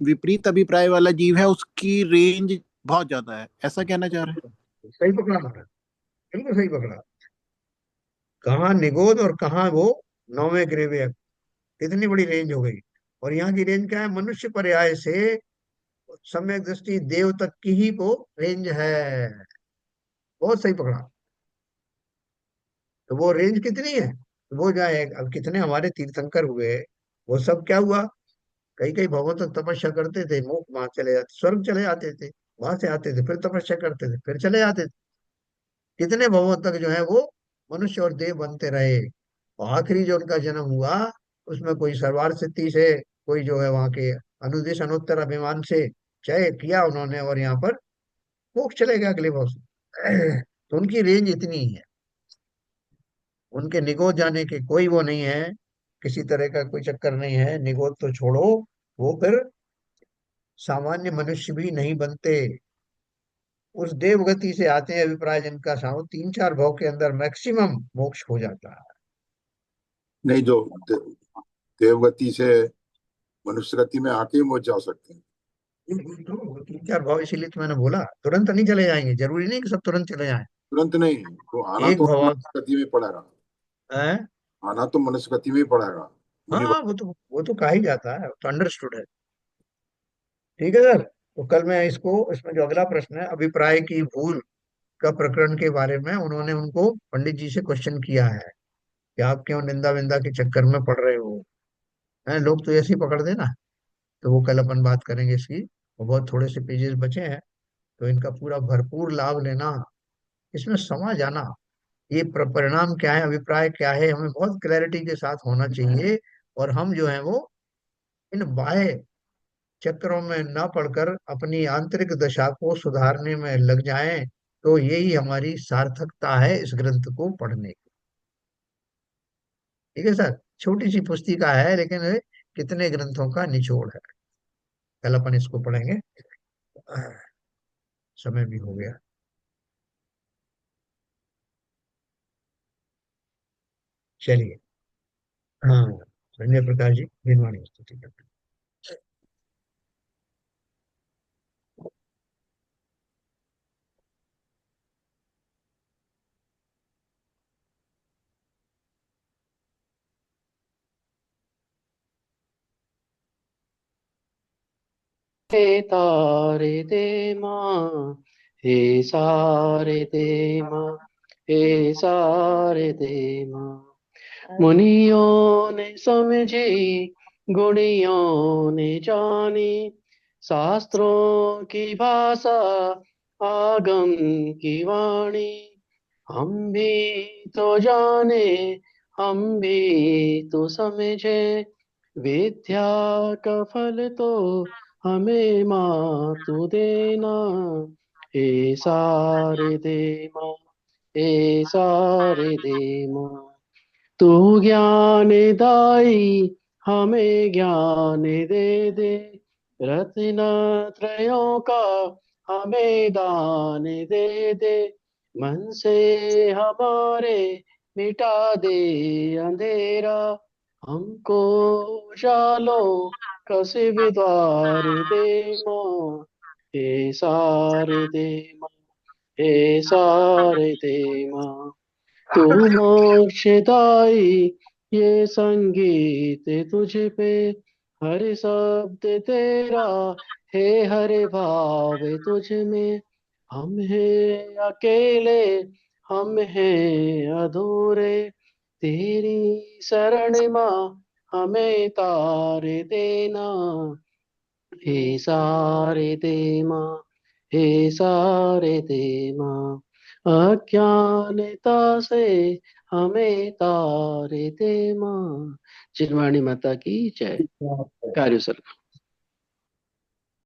Speaker 4: विपरीत अभिप्राय वाला जीव है उसकी रेंज बहुत ज्यादा है, ऐसा कहना चाह रहे हैं।
Speaker 1: सही पकड़ा महाराज, बिल्कुल सही पकड़ा। कहाँ निगोद और कहाँ वो नौवे ग्रेवे, इतनी बड़ी रेंज हो गई। और यहाँ की रेंज क्या है? मनुष्य पर्याय से सम्यक दृष्टि देव तक की ही वो रेंज है। बहुत सही पकड़ा। तो वो रेंज कितनी है? तो वो जाए, अब कितने हमारे तीर्थंकर हुए, वो सब क्या हुआ, कई कई भगवान तक तपस्या करते थे, मुख वहां चले जाते, स्वर्ग चले जाते थे, वहां से आते थे, फिर तपस्या करते थे, फिर चले जाते थे। कितने भगवान तक जो है वो मनुष्य और देव बनते रहे। और आखिरी जो उनका जन्म हुआ, उसमें कोई सरवार सिद्धि से, कोई जो है वहां के अनुदेश अनुत्तर अभिमान से चय किया उन्होंने, और यहाँ पर मोक्ष चले गए अगले भाव से। तो उनकी रेंज इतनी ही है, उनके निगोद जाने के कोई वो नहीं है, किसी तरह का कोई चक्कर नहीं है। निगोद तो छोड़ो, वो फिर सामान्य मनुष्य भी नहीं बनते, उस देवगति से आते हैं अभिप्राय जिनका साहो 3-4 भाव के अंदर मैक्सिमम मोक्ष हो जाता है।
Speaker 2: नहीं, जो देवगति से मनुष्य गति में आके ही पहुंच जा सकते हैं।
Speaker 1: तो 3-4 भाव इसीलिए तो मैंने बोला तुरंत नहीं चले जाएंगे, जरूरी नहीं कि सब तुरंत चले जाएं।
Speaker 2: तुरंत नहीं, तो आना
Speaker 1: एक
Speaker 2: तो
Speaker 1: भाव
Speaker 2: मनुष्य गति में पड़ेगा।
Speaker 1: है।
Speaker 2: आना तो मनुष्य गति में ही पड़ेगा।
Speaker 1: हाँ
Speaker 2: मुनि
Speaker 1: हाँ, वो तो कहा ही जाता है, तो अंडरस्टूड है। ठीक है सर। तो कल मैं इसको, इसमें जो अगला प्रश्न है अभिप्राय की भूल का प्रकरण के बारे में, उन्होंने उनको पंडित जी से क्वेश्चन किया है कि आप क्यों निंदा विंदा के चक्कर में पड़ रहे हो, हैं लोग तो ऐसे ही पकड़ देना। तो वो कल अपन बात करेंगे इसकी, और बहुत थोड़े से पेजेस बचे हैं, तो इनका पूरा भरपूर लाभ लेना, इसमें समझ आना, ये परिणाम क्या है, अभिप्राय क्या है, हमें बहुत क्लैरिटी के साथ होना चाहिए। और हम जो है वो इन बाह्य चक्रों में न पड़कर अपनी आंतरिक दशा को सुधारने में लग जाएं, तो यही हमारी सार्थकता है इस ग्रंथ को पढ़ने की। ठीक है सर। छोटी सी पुस्तिका है, लेकिन ये कितने ग्रंथों का निचोड़ है। कल अपन इसको पढ़ेंगे। समय भी हो गया। चलिए। हाँ, संजय प्रकाश जी दिनवाणी स्तुति करते
Speaker 5: हे तारे दे माँ, हे सारे दे माँ, हे सारे दे माँ। मुनियों ने समझी, गुणियों ने जानी, शास्त्रों की भाषा, आगम की वाणी। हम भी तो जाने, हम भी तो समझे, विद्या का फल तो हमें माँ तू देना। हे सारे दे माँ, हे सारे दे माँ। तू ज्ञान दाई हमें ज्ञान दे दे, रत्न त्रयों का हमें दान दे दे। मन से हमारे मिटा दे अंधेरा, हमको उजालों का सिविद्वार दे माँ। हे सारे दे माँ, हे सारे दे माँ। तू मोक्षदाई ये संगीत तुझ पे, हर शब्द तेरा है, हर भाव तुझ में। हम हैं अकेले, हम हैं अधूरे, तेरी शरण माँ हमें तार देना। हे सारे दे माँ, हे सारे दे माँ। अज्ञानता से हमें तारे दे माँ। चिरवाणी माता की जय।
Speaker 1: हैं।
Speaker 5: कार्य सर।